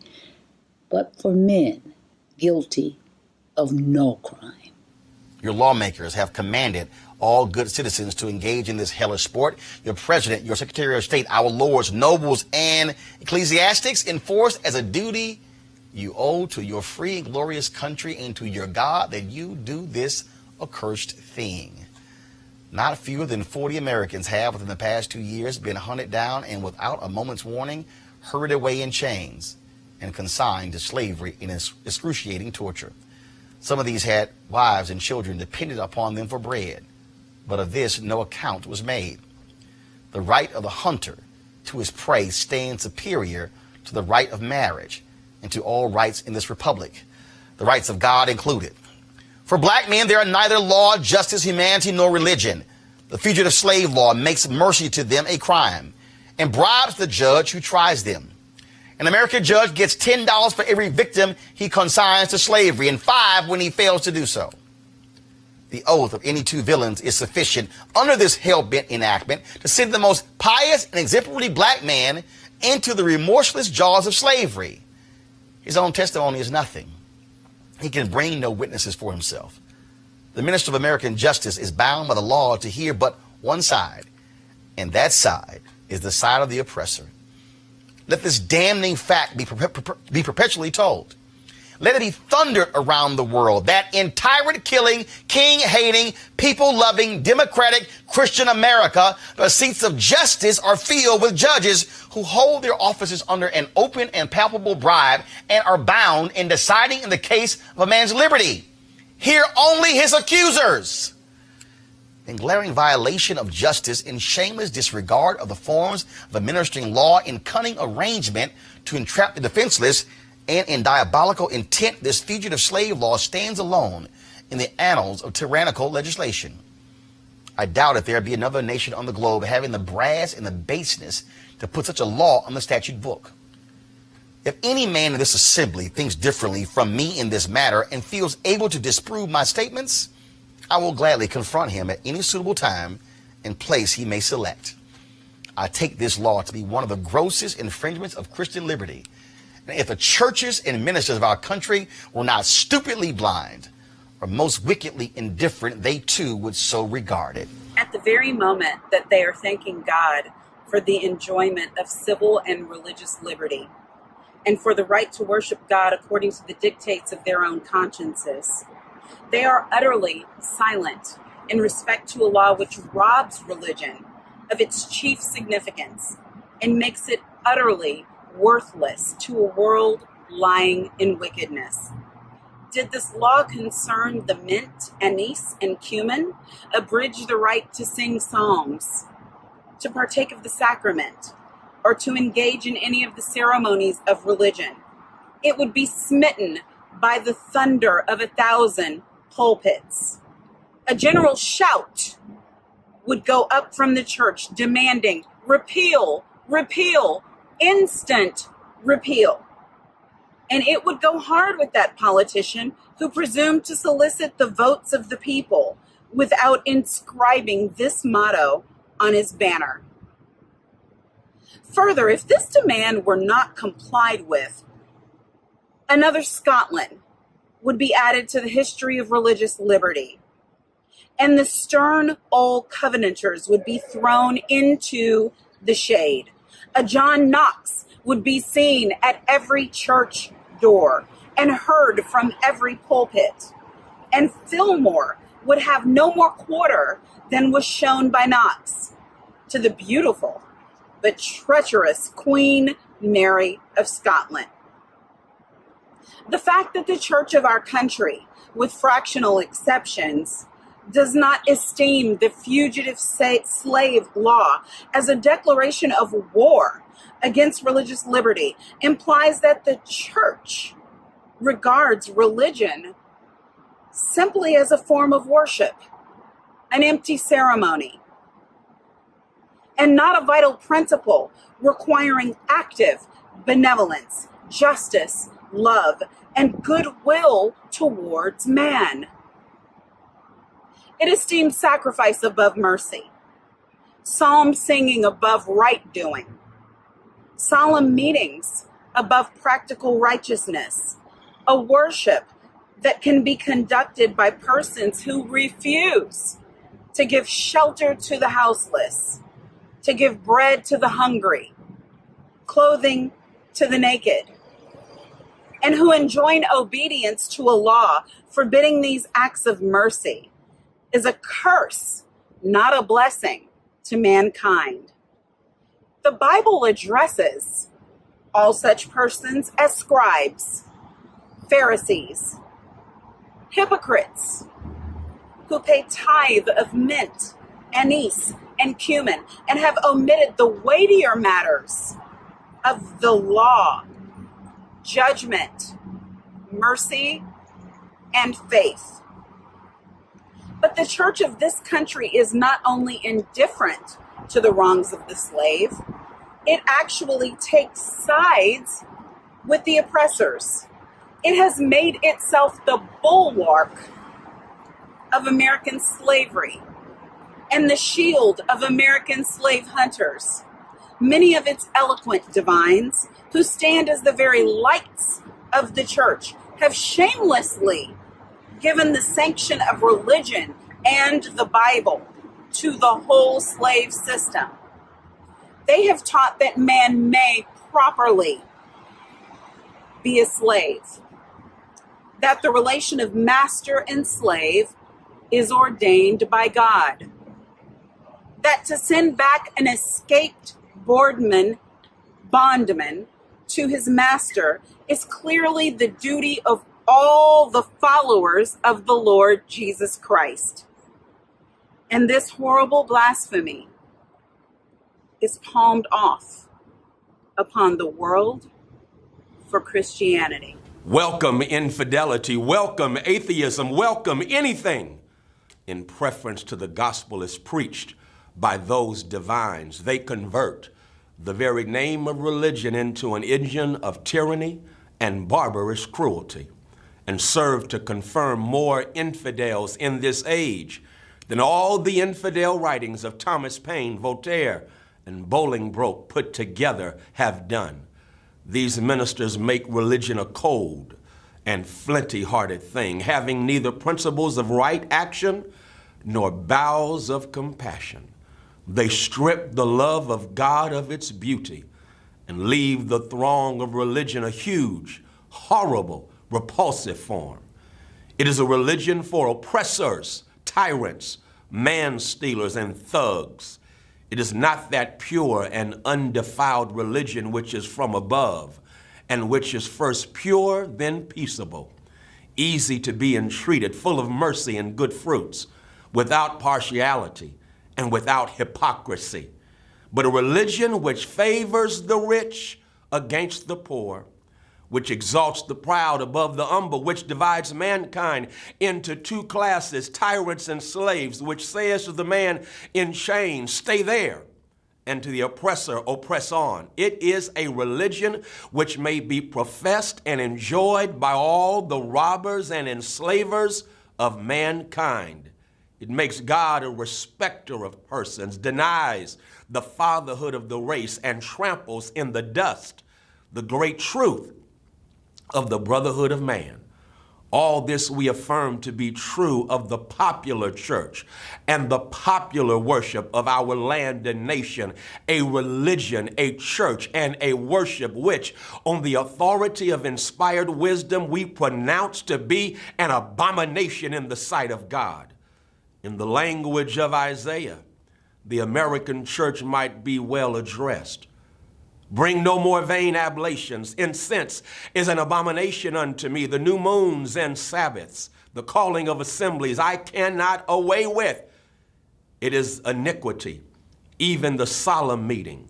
but for men guilty of no crime. Your lawmakers have commanded all good citizens to engage in this hellish sport. Your president, your secretary of state, our lords, nobles, and ecclesiastics enforce as a duty you owe to your free and glorious country and to your God that you do this accursed thing. Not fewer than 40 Americans have within the past 2 years been hunted down and without a moment's warning hurried away in chains and consigned to slavery in excruciating torture. Some of these had wives and children dependent upon them for bread, but of this no account was made. The right of the hunter to his prey stands superior to the right of marriage and to all rights in this republic, the rights of God included. For black men, there are neither law, justice, humanity, nor religion. The Fugitive Slave Law makes mercy to them a crime and bribes the judge who tries them. An American judge gets $10 for every victim he consigns to slavery and $5 when he fails to do so. The oath of any two villains is sufficient under this hell-bent enactment to send the most pious and exemplary black man into the remorseless jaws of slavery. His own testimony is nothing. He can bring no witnesses for himself. The minister of American justice is bound by the law to hear but one side, and that side is the side of the oppressor. Let this damning fact be perpetually told. Let it be thundered around the world that in tyrant-killing, king-hating, people-loving, democratic, Christian America, the seats of justice are filled with judges who hold their offices under an open and palpable bribe and are bound in deciding in the case of a man's liberty. Hear only his accusers. In glaring violation of justice, in shameless disregard of the forms of administering law, in cunning arrangement to entrap the defenseless, and in diabolical intent, this fugitive slave law stands alone in the annals of tyrannical legislation. I doubt if there be another nation on the globe having the brass and the baseness to put such a law on the statute book. If any man in this assembly thinks differently from me in this matter and feels able to disprove my statements, I will gladly confront him at any suitable time and place he may select. I take this law to be one of the grossest infringements of Christian liberty. And if the churches and ministers of our country were not stupidly blind or most wickedly indifferent, they too would so regard it. at the very moment that they are thanking God for the enjoyment of civil and religious liberty, and for the right to worship God according to the dictates of their own consciences, they are utterly silent in respect to a law which robs religion of its chief significance and makes it utterly worthless to a world lying in wickedness. Did this law concern the mint, anise, and cumin, abridge the right to sing psalms, to partake of the sacrament, or to engage in any of the ceremonies of religion, it would be smitten by the thunder of 1,000 pulpits. A general shout would go up from the church demanding repeal, repeal, instant repeal. And it would go hard with that politician who presumed to solicit the votes of the people without inscribing this motto on his banner. Further, if this demand were not complied with, another Scotland would be added to the history of religious liberty, and the stern old Covenanters would be thrown into the shade. A John Knox would be seen at every church door and heard from every pulpit, and Fillmore would have no more quarter than was shown by Knox to the beautiful but treacherous Queen Mary of Scotland. The fact that the church of our country, with fractional exceptions, does not esteem the Fugitive Slave Law as a declaration of war against religious liberty implies that the church regards religion simply as a form of worship, an empty ceremony, and not a vital principle requiring active benevolence, justice, love, and goodwill towards man. It esteems sacrifice above mercy, psalm singing above right doing, solemn meetings above practical righteousness, a worship that can be conducted by persons who refuse to give shelter to the houseless, to give bread to the hungry, clothing to the naked, and who enjoin obedience to a law forbidding these acts of mercy is a curse, not a blessing, to mankind. The Bible addresses all such persons as scribes, Pharisees, hypocrites, who pay tithe of mint, anise, and cumin, and have omitted the weightier matters of the law, judgment, mercy, and faith. But the church of this country is not only indifferent to the wrongs of the slave, it actually takes sides with the oppressors. It has made itself the bulwark of American slavery and the shield of American slave hunters. Many of its eloquent divines, who stand as the very lights of the church, have shamelessly given the sanction of religion and the Bible to the whole slave system. They have taught that man may properly be a slave, that the relation of master and slave is ordained by God, that to send back an escaped bondman to his master is clearly the duty of all the followers of the Lord Jesus Christ. And this horrible blasphemy is palmed off upon the world for Christianity. Welcome infidelity, welcome atheism, welcome anything in preference to the gospel is preached by those divines. They convert the very name of religion into an engine of tyranny and barbarous cruelty, and serve to confirm more infidels in this age than all the infidel writings of Thomas Paine, Voltaire, and Bolingbroke put together have done. These ministers make religion a cold and flinty-hearted thing, having neither principles of right action nor bowels of compassion. They strip the love of God of its beauty and leave the throng of religion a huge, horrible, repulsive form. It is a religion for oppressors, tyrants, man-stealers, and thugs. It is not that pure and undefiled religion which is from above, and which is first pure, then peaceable, easy to be entreated, full of mercy and good fruits, without partiality and without hypocrisy, but a religion which favors the rich against the poor, which exalts the proud above the humble, which divides mankind into two classes, tyrants and slaves, which says to the man in chains, stay there, and to the oppressor, oppress on. It is a religion which may be professed and enjoyed by all the robbers and enslavers of mankind. It makes God a respecter of persons, denies the fatherhood of the race, and tramples in the dust the great truth of the brotherhood of man. All this we affirm to be true of the popular church and the popular worship of our land and nation, a religion, a church, and a worship which, on the authority of inspired wisdom, we pronounce to be an abomination in the sight of God. In the language of Isaiah, the American church might be well addressed. Bring no more vain ablations. Incense is an abomination unto me. The new moons and Sabbaths, the calling of assemblies, I cannot away with. It is iniquity, even the solemn meeting.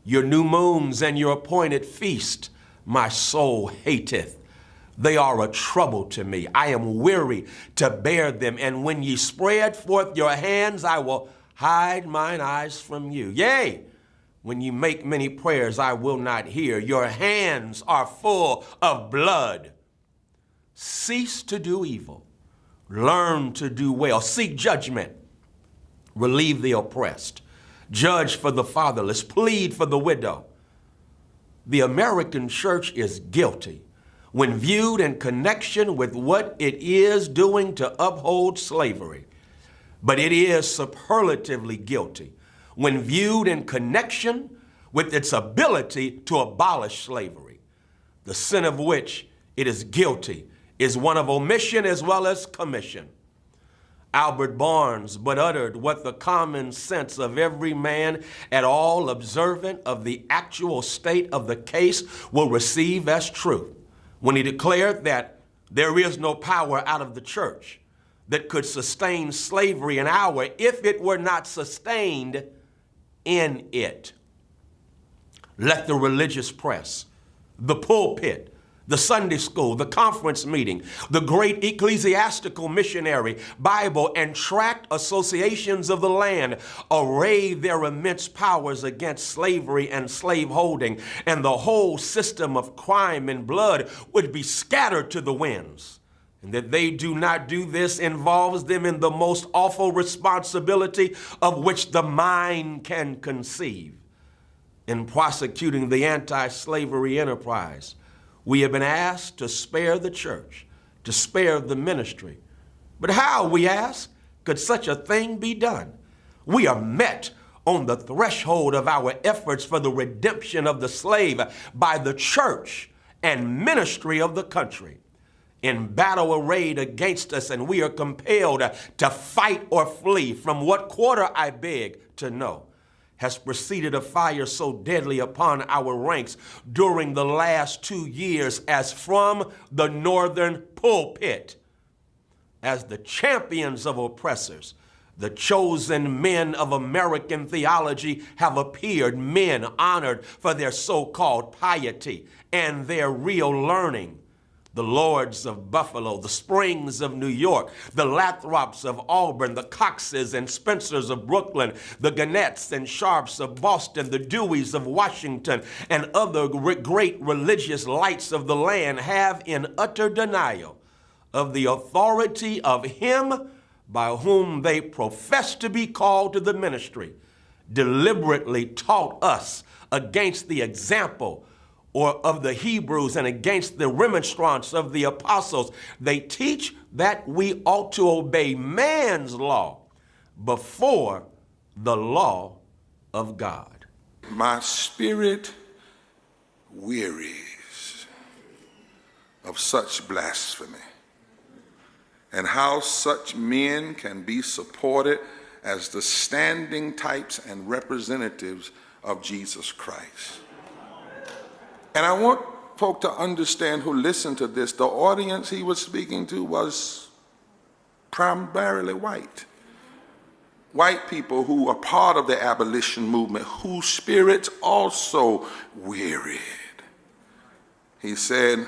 Your new moons and your appointed feast, my soul hateth. They are a trouble to me. I am weary to bear them. And when ye spread forth your hands, I will hide mine eyes from you. Yea, when you make many prayers, I will not hear. Your hands are full of blood. Cease to do evil. Learn to do well. Seek judgment. Relieve the oppressed. Judge for the fatherless. Plead for the widow. The American church is guilty when viewed in connection with what it is doing to uphold slavery. But it is superlatively guilty when viewed in connection with its ability to abolish slavery. The sin of which it is guilty is one of omission as well as commission. Albert Barnes but uttered what the common sense of every man at all observant of the actual state of the case will receive as truth, when he declared that there is no power out of the church that could sustain slavery an hour if it were not sustained in it. Let the religious press, the pulpit, the Sunday school, the conference meeting, the great ecclesiastical, missionary, Bible, and tract associations of the land array their immense powers against slavery and slaveholding, and the whole system of crime and blood would be scattered to the winds. And that they do not do this involves them in the most awful responsibility of which the mind can conceive. In prosecuting the anti-slavery enterprise, we have been asked to spare the church, to spare the ministry. But how, we ask, could such a thing be done? We are met on the threshold of our efforts for the redemption of the slave by the church and ministry of the country, in battle arrayed against us, and we are compelled to fight or flee. From what quarter, I beg to know, has proceeded a fire so deadly upon our ranks during the last 2 years as from the northern pulpit? As the champions of oppressors, the chosen men of American theology have appeared, men honored for their so-called piety and their real learning. The Lords of Buffalo, the Springs of New York, the Lathrops of Auburn, the Coxes and Spencers of Brooklyn, the Ganetts and Sharps of Boston, the Deweys of Washington, and other great religious lights of the land have, in utter denial of the authority of him by whom they profess to be called to the ministry, deliberately taught us against the example or of the Hebrews and against the remonstrance of the apostles. They teach that we ought to obey man's law before the law of God. My spirit wearies of such blasphemy, and how such men can be supported as the standing types and representatives of Jesus Christ. And I want folk to understand who listen to this, the audience he was speaking to was primarily white. White people who are part of the abolition movement, whose spirits also wearied. He said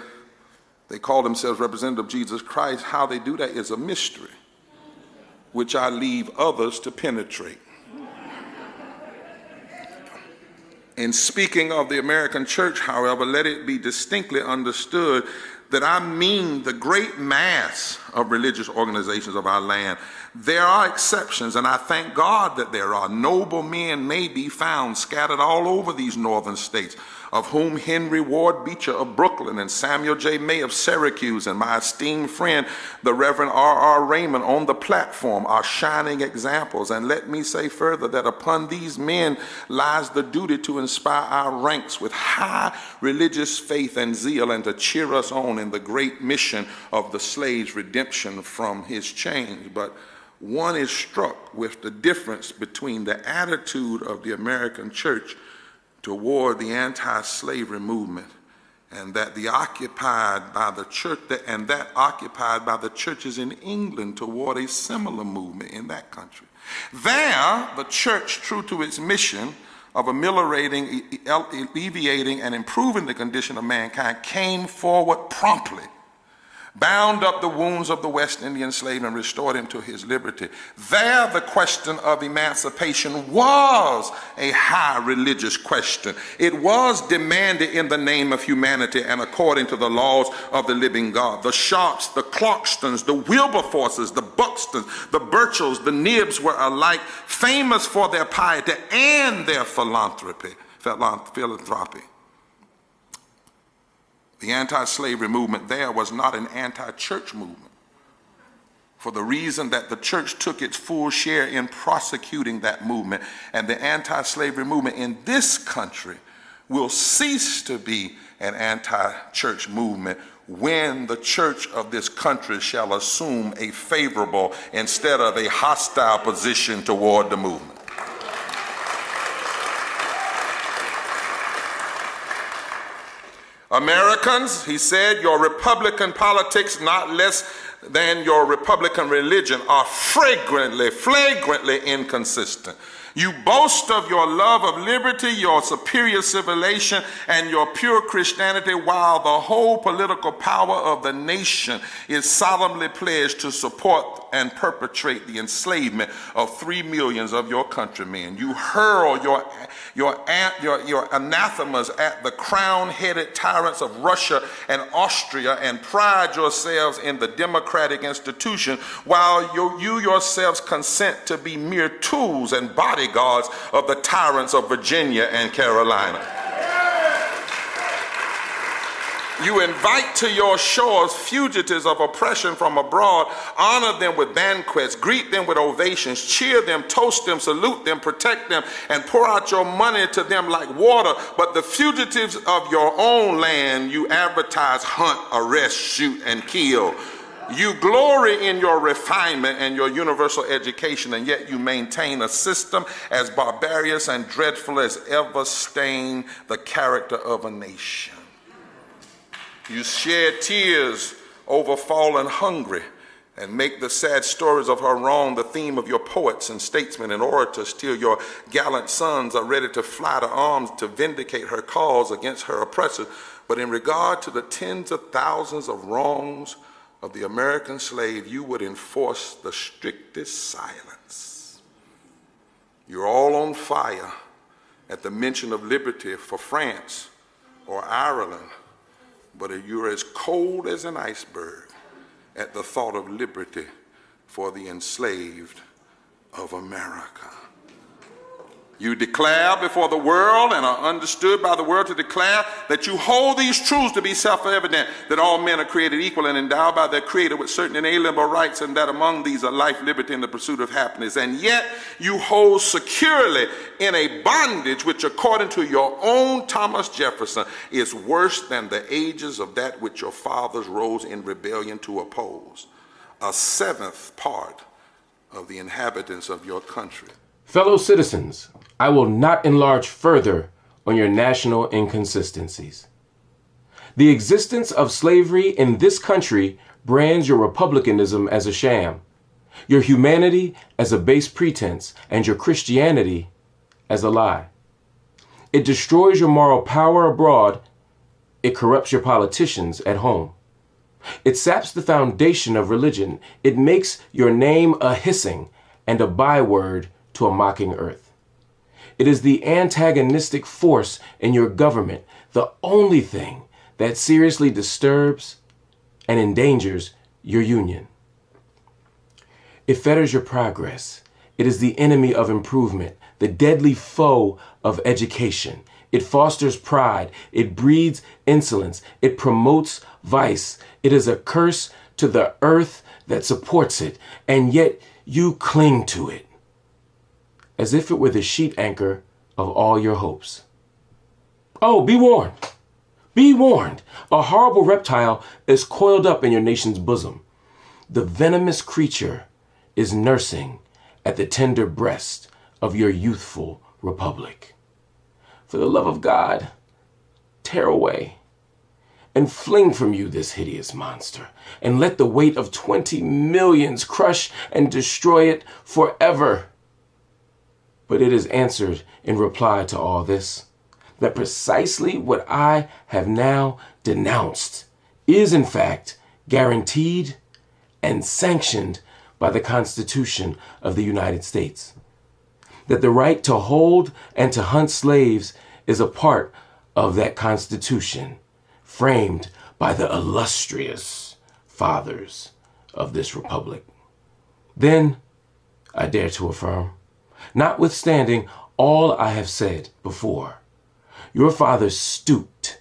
they call themselves representative of Jesus Christ. How they do that is a mystery, which I leave others to penetrate. In speaking of the American church, however, let it be distinctly understood that I mean the great mass of religious organizations of our land. There are exceptions, and I thank God that there are. Noble men may be found scattered all over these northern states, of whom Henry Ward Beecher of Brooklyn and Samuel J. May of Syracuse and my esteemed friend, the Reverend R.R. Raymond on the platform are shining examples. And let me say further that upon these men lies the duty to inspire our ranks with high religious faith and zeal and to cheer us on in the great mission of the slave's redemption from his chains. But one is struck with the difference between the attitude of the American church toward the anti-slavery movement and that occupied by the church, and that occupied by the churches in England toward a similar movement in that country. There, the church, true to its mission of ameliorating, alleviating, and improving the condition of mankind, came forward promptly, bound up the wounds of the West Indian slave and restored him to his liberty. There, the question of emancipation was a high religious question. It was demanded in the name of humanity and according to the laws of the living God. The Sharps, the Clarkstons, the Wilberforces, the Buxtons, the Burchells, the Nibbs were alike famous for their piety and their philanthropy. The anti-slavery movement there was not an anti-church movement, for the reason that the church took its full share in prosecuting that movement, and the anti-slavery movement in this country will cease to be an anti-church movement when the church of this country shall assume a favorable instead of a hostile position toward the movement. Americans, he said, your Republican politics, not less than your Republican religion, are flagrantly inconsistent. You boast of your love of liberty, your superior civilization, and your pure Christianity, while the whole political power of the nation is solemnly pledged to support and perpetrate the enslavement of 3 million of your countrymen. You hurl your anathemas at the crown-headed tyrants of Russia and Austria and pride yourselves in the democratic institution, while you yourselves consent to be mere tools and bodyguards of the tyrants of Virginia and Carolina. You invite to your shores fugitives of oppression from abroad, honor them with banquets, greet them with ovations, cheer them, toast them, salute them, protect them, and pour out your money to them like water. But the fugitives of your own land you advertise, hunt, arrest, shoot, and kill. You glory in your refinement and your universal education, and yet you maintain a system as barbarous and dreadful as ever stained the character of a nation. You shed tears over fallen hungry and make the sad stories of her wrong the theme of your poets and statesmen and orators, till your gallant sons are ready to fly to arms to vindicate her cause against her oppressors. But in regard to the tens of thousands of wrongs of the American slave, you would enforce the strictest silence. You're all on fire at the mention of liberty for France or Ireland, but you're as cold as an iceberg at the thought of liberty for the enslaved of America. You declare before the world and are understood by the world to declare that you hold these truths to be self-evident, that all men are created equal and endowed by their Creator with certain inalienable rights, and that among these are life, liberty, and the pursuit of happiness. And yet you hold securely in a bondage which, according to your own Thomas Jefferson, is worse than the ages of that which your fathers rose in rebellion to oppose. A seventh part of the inhabitants of your country. Fellow citizens, I will not enlarge further on your national inconsistencies. The existence of slavery in this country brands your republicanism as a sham, your humanity as a base pretense, and your Christianity as a lie. It destroys your moral power abroad. It corrupts your politicians at home. It saps the foundation of religion. It makes your name a hissing and a byword to a mocking earth. It is the antagonistic force in your government, the only thing that seriously disturbs and endangers your union. It fetters your progress. It is the enemy of improvement, the deadly foe of education. It fosters pride. It breeds insolence. It promotes vice. It is a curse to the earth that supports it, and yet you cling to it as if it were the sheet anchor of all your hopes. Oh, be warned. Be warned. A horrible reptile is coiled up in your nation's bosom. The venomous creature is nursing at the tender breast of your youthful republic. For the love of God, tear away and fling from you this hideous monster, and let the weight of 20 millions crush and destroy it forever. But it is answered in reply to all this, that precisely what I have now denounced is in fact guaranteed and sanctioned by the Constitution of the United States. That the right to hold and to hunt slaves is a part of that Constitution, framed by the illustrious fathers of this republic. Then I dare to affirm, notwithstanding all I have said before, your fathers stooped,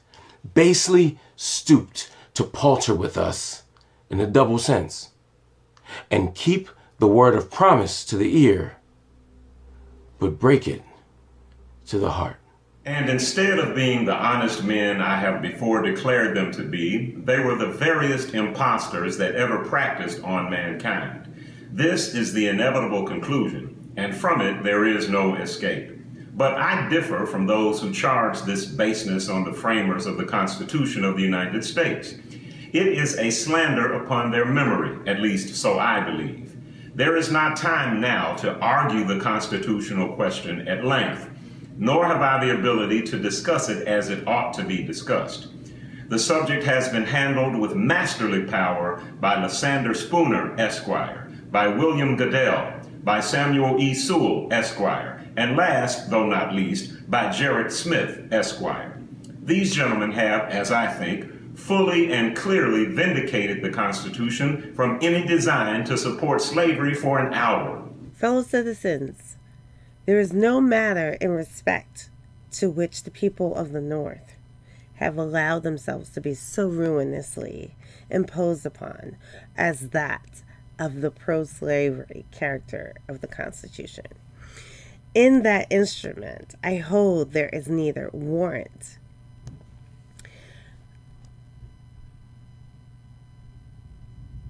basely stooped, to palter with us in a double sense, and keep the word of promise to the ear, but break it to the heart. And instead of being the honest men I have before declared them to be, they were the veriest impostors that ever practiced on mankind. This is the inevitable conclusion, and from it there is no escape. But I differ from those who charge this baseness on the framers of the Constitution of the United States. It is a slander upon their memory, at least so I believe. There is not time now to argue the constitutional question at length, nor have I the ability to discuss it as it ought to be discussed. The subject has been handled with masterly power by Lysander Spooner, Esquire, by William Goodell, by Samuel E. Sewell, Esquire, and last, though not least, by Gerrit Smith, Esquire. These gentlemen have, as I think, fully and clearly vindicated the Constitution from any design to support slavery for an hour. Fellow citizens, there is no matter in respect to which the people of the North have allowed themselves to be so ruinously imposed upon as that of the pro-slavery character of the Constitution. In that instrument, I hold there is neither warrant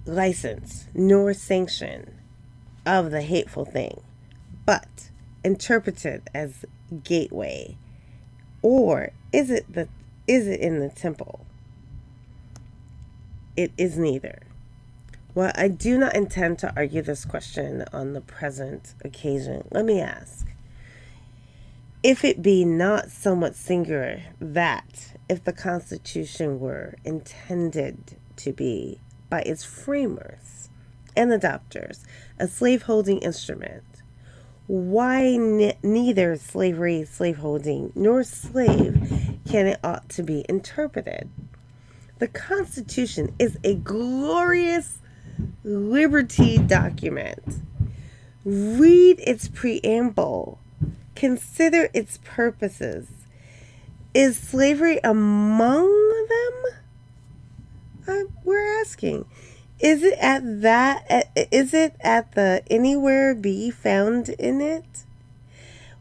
license nor sanction of the hateful thing, but interpreted as gateway, or is it in the temple? It is neither. While I do not intend to argue this question on the present occasion, let me ask, if it be not somewhat singular that, if the Constitution were intended to be, by its framers and adopters, a slaveholding instrument, why neither slavery, slaveholding, nor slave can it ought to be interpreted? The Constitution is a glorious liberty document. Read its preamble consider its purposes. Is slavery among them? We're asking. Is it at the anywhere be found in it?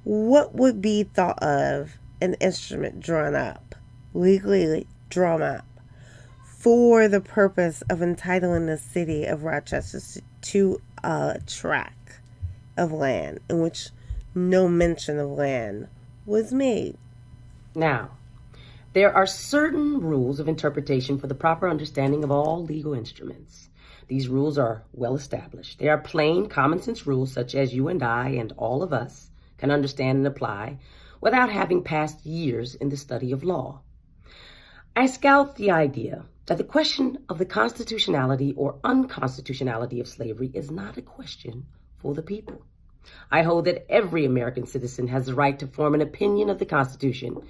What would be thought of an instrument drawn up, legally drawn up, for the purpose of entitling the city of Rochester to a tract of land in which no mention of land was made? Now, there are certain rules of interpretation for the proper understanding of all legal instruments. These rules are well established. They are plain, common sense rules such as you and I and all of us can understand and apply without having passed years in the study of law. I scout the idea that the question of the constitutionality or unconstitutionality of slavery is not a question for the people. I hold that every American citizen has the right to form an opinion of the Constitution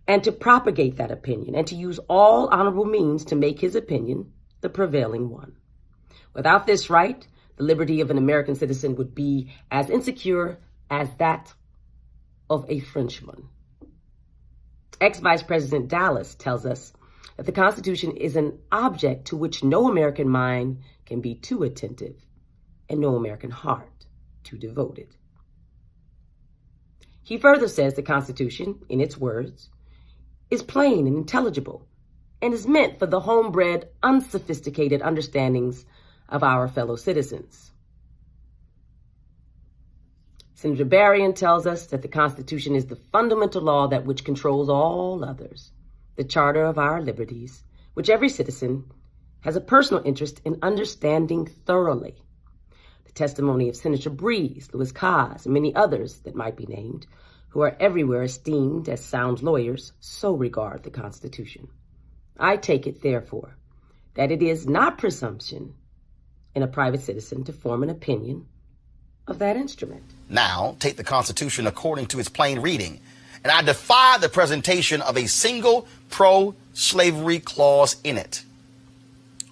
and to propagate that opinion and to use all honorable means to make his opinion the prevailing one. Without this right, the liberty of an American citizen would be as insecure as that of a Frenchman. Ex-Vice President Dallas tells us that the Constitution is an object to which no American mind can be too attentive and no American heart too devoted. He further says the Constitution, in its words, is plain and intelligible and is meant for the homebred, unsophisticated understandings of our fellow citizens. Senator Berrien tells us that the Constitution is the fundamental law that which controls all others, the charter of our liberties, which every citizen has a personal interest in understanding thoroughly. The testimony of Senator Bree, Louis Caz, and many others that might be named, who are everywhere esteemed as sound lawyers, so regard the Constitution. I take it, therefore, that it is not presumption in a private citizen to form an opinion of that instrument. Now, take the Constitution according to its plain reading, and I defy the presentation of a single pro-slavery clause in it.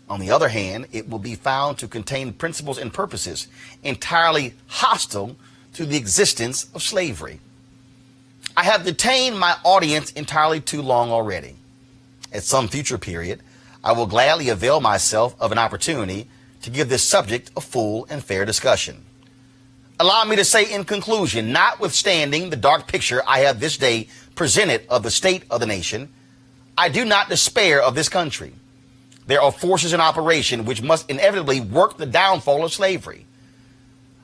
On the other hand, it will be found to contain principles and purposes entirely hostile to the existence of slavery. I have detained my audience entirely too long already. At some future period, I will gladly avail myself of an opportunity to give this subject a full and fair discussion. Allow me to say in conclusion, notwithstanding the dark picture I have this day presented of the state of the nation, I do not despair of this country. There are forces in operation which must inevitably work the downfall of slavery.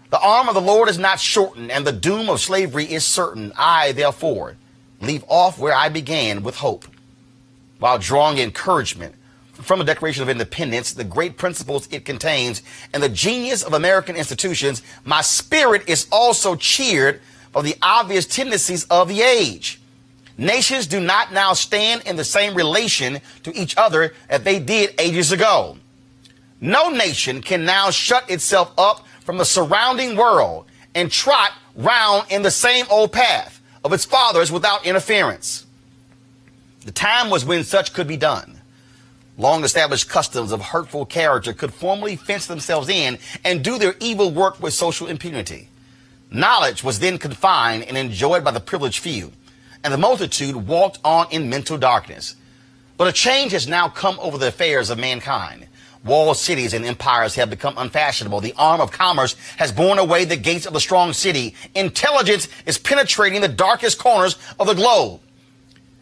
The arm of the Lord is not shortened, and the doom of slavery is certain. I, therefore, leave off where I began with hope, while drawing encouragement from the Declaration of Independence, the great principles it contains, and the genius of American institutions. My spirit is also cheered by the obvious tendencies of the age. Nations do not now stand in the same relation to each other as they did ages ago. No nation can now shut itself up from the surrounding world and trot round in the same old path of its fathers without interference. The time was when such could be done. Long-established customs of hurtful character could formally fence themselves in and do their evil work with social impunity. Knowledge was then confined and enjoyed by the privileged few, and the multitude walked on in mental darkness. But a change has now come over the affairs of mankind. Walled cities and empires have become unfashionable. The arm of commerce has borne away the gates of the strong city. Intelligence is penetrating the darkest corners of the globe.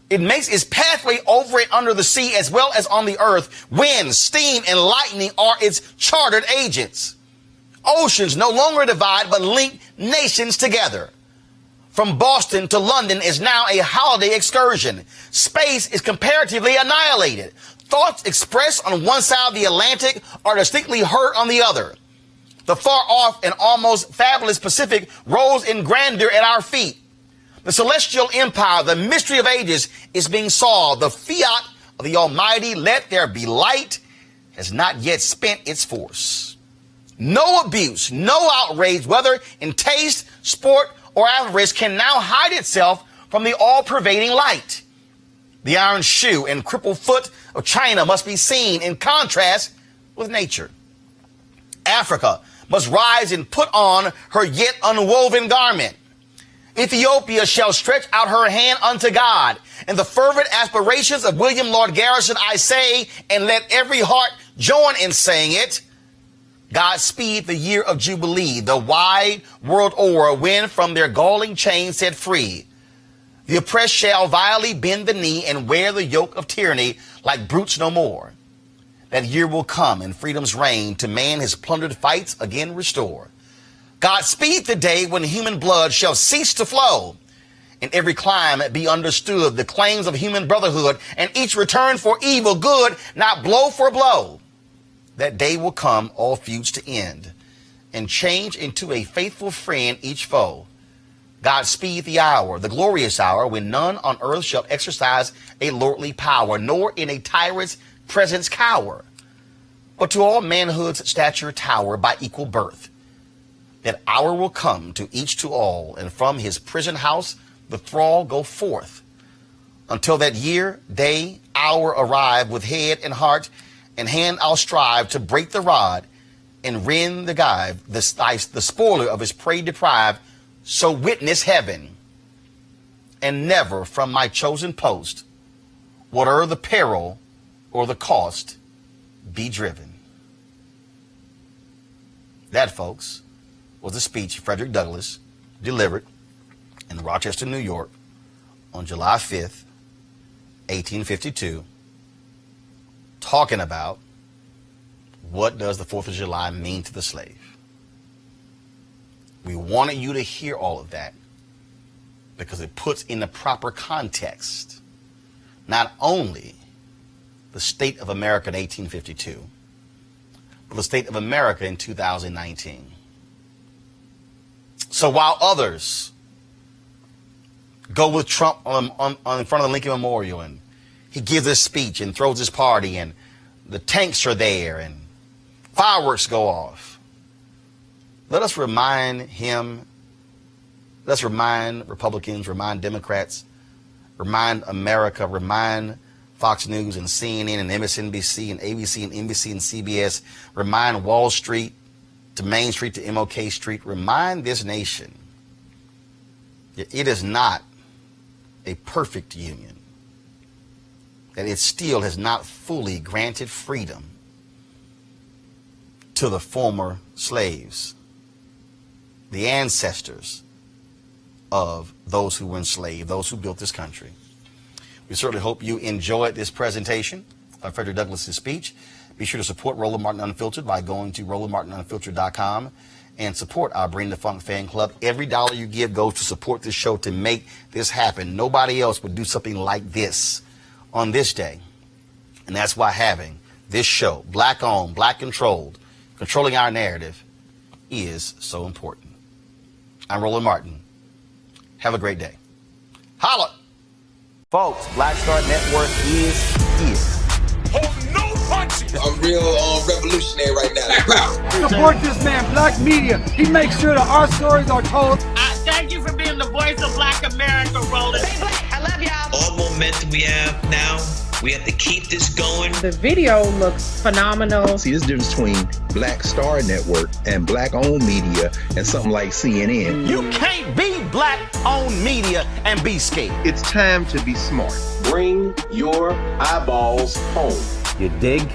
It makes its pathway over and under the sea as well as on the earth. Wind, steam, and lightning are its chartered agents. Oceans no longer divide but link nations together. From Boston to London is now a holiday excursion. Space is comparatively annihilated. Thoughts expressed on one side of the Atlantic are distinctly heard on the other. The far-off and almost fabulous Pacific rose in grandeur at our feet. The celestial empire, the mystery of ages, is being solved. The fiat of the Almighty, let there be light, has not yet spent its force. No abuse, no outrage, whether in taste, sport, or avarice, can now hide itself from the all-pervading light. The iron shoe and crippled foot of China must be seen in contrast with nature. Africa must rise and put on her yet unwoven garment. Ethiopia shall stretch out her hand unto God. And the fervent aspirations of William Lord Garrison I say, and let every heart join in saying it. God speed the year of Jubilee, the wide world o'er, when from their galling chains set free. The oppressed shall vilely bend the knee and wear the yoke of tyranny like brutes no more. That year will come and freedom's reign to man his plundered fights again restore. God speed the day when human blood shall cease to flow. In every clime be understood the claims of human brotherhood, and each return for evil good, not blow for blow. That day will come, all feuds to end, and change into a faithful friend each foe. God speed the hour, the glorious hour, when none on earth shall exercise a lordly power, nor in a tyrant's presence cower, but to all manhood's stature tower by equal birth. That hour will come to each to all, and from his prison house the thrall go forth. Until that year, day, hour arrive, with head and heart and hand I'll strive to break the rod and rend the gyve, the spoiler of his prey deprived. So witness heaven, and never from my chosen post, whate'er the peril or the cost, be driven. That, folks, was a speech Frederick Douglass delivered in Rochester, New York on July 5th, 1852, talking about what does the 4th of July mean to the slave. We wanted you to hear all of that because it puts in the proper context not only the state of America in 1852, but the state of America in 2019. So while others go with Trump on in front of the Lincoln Memorial, and he gives his speech and throws his party, and the tanks are there and fireworks go off, let us remind him, let's remind Republicans, remind Democrats, remind America, remind Fox News and CNN and MSNBC and ABC and NBC and CBS, remind Wall Street to Main Street to MLK Street, remind this nation that it is not a perfect union, that it still has not fully granted freedom to the former slaves, the ancestors of those who were enslaved, those who built this country. We certainly hope you enjoyed this presentation of Frederick Douglass's speech. Be sure to support Roland Martin Unfiltered by going to RolandMartinUnfiltered.com and support our Bring the Funk fan club. Every dollar you give goes to support this show to make this happen. Nobody else would do something like this on this day. And that's why having this show, black owned, black controlled, controlling our narrative, is so important. I'm Roland Martin. Have a great day. Holla! Folks, Black Star Network is here. Hold no punches! I'm real revolutionary right now. Support this man, Black Media. He makes sure that our stories are told. Thank you for being the voice of Black America, Roland. Stay black. I love y'all. All momentum we have now, we have to keep this going. The video looks phenomenal. See, this difference between Black Star Network and black-owned media and something like CNN. You can't be black-owned media and be scared. It's time to be smart. Bring your eyeballs home. You dig?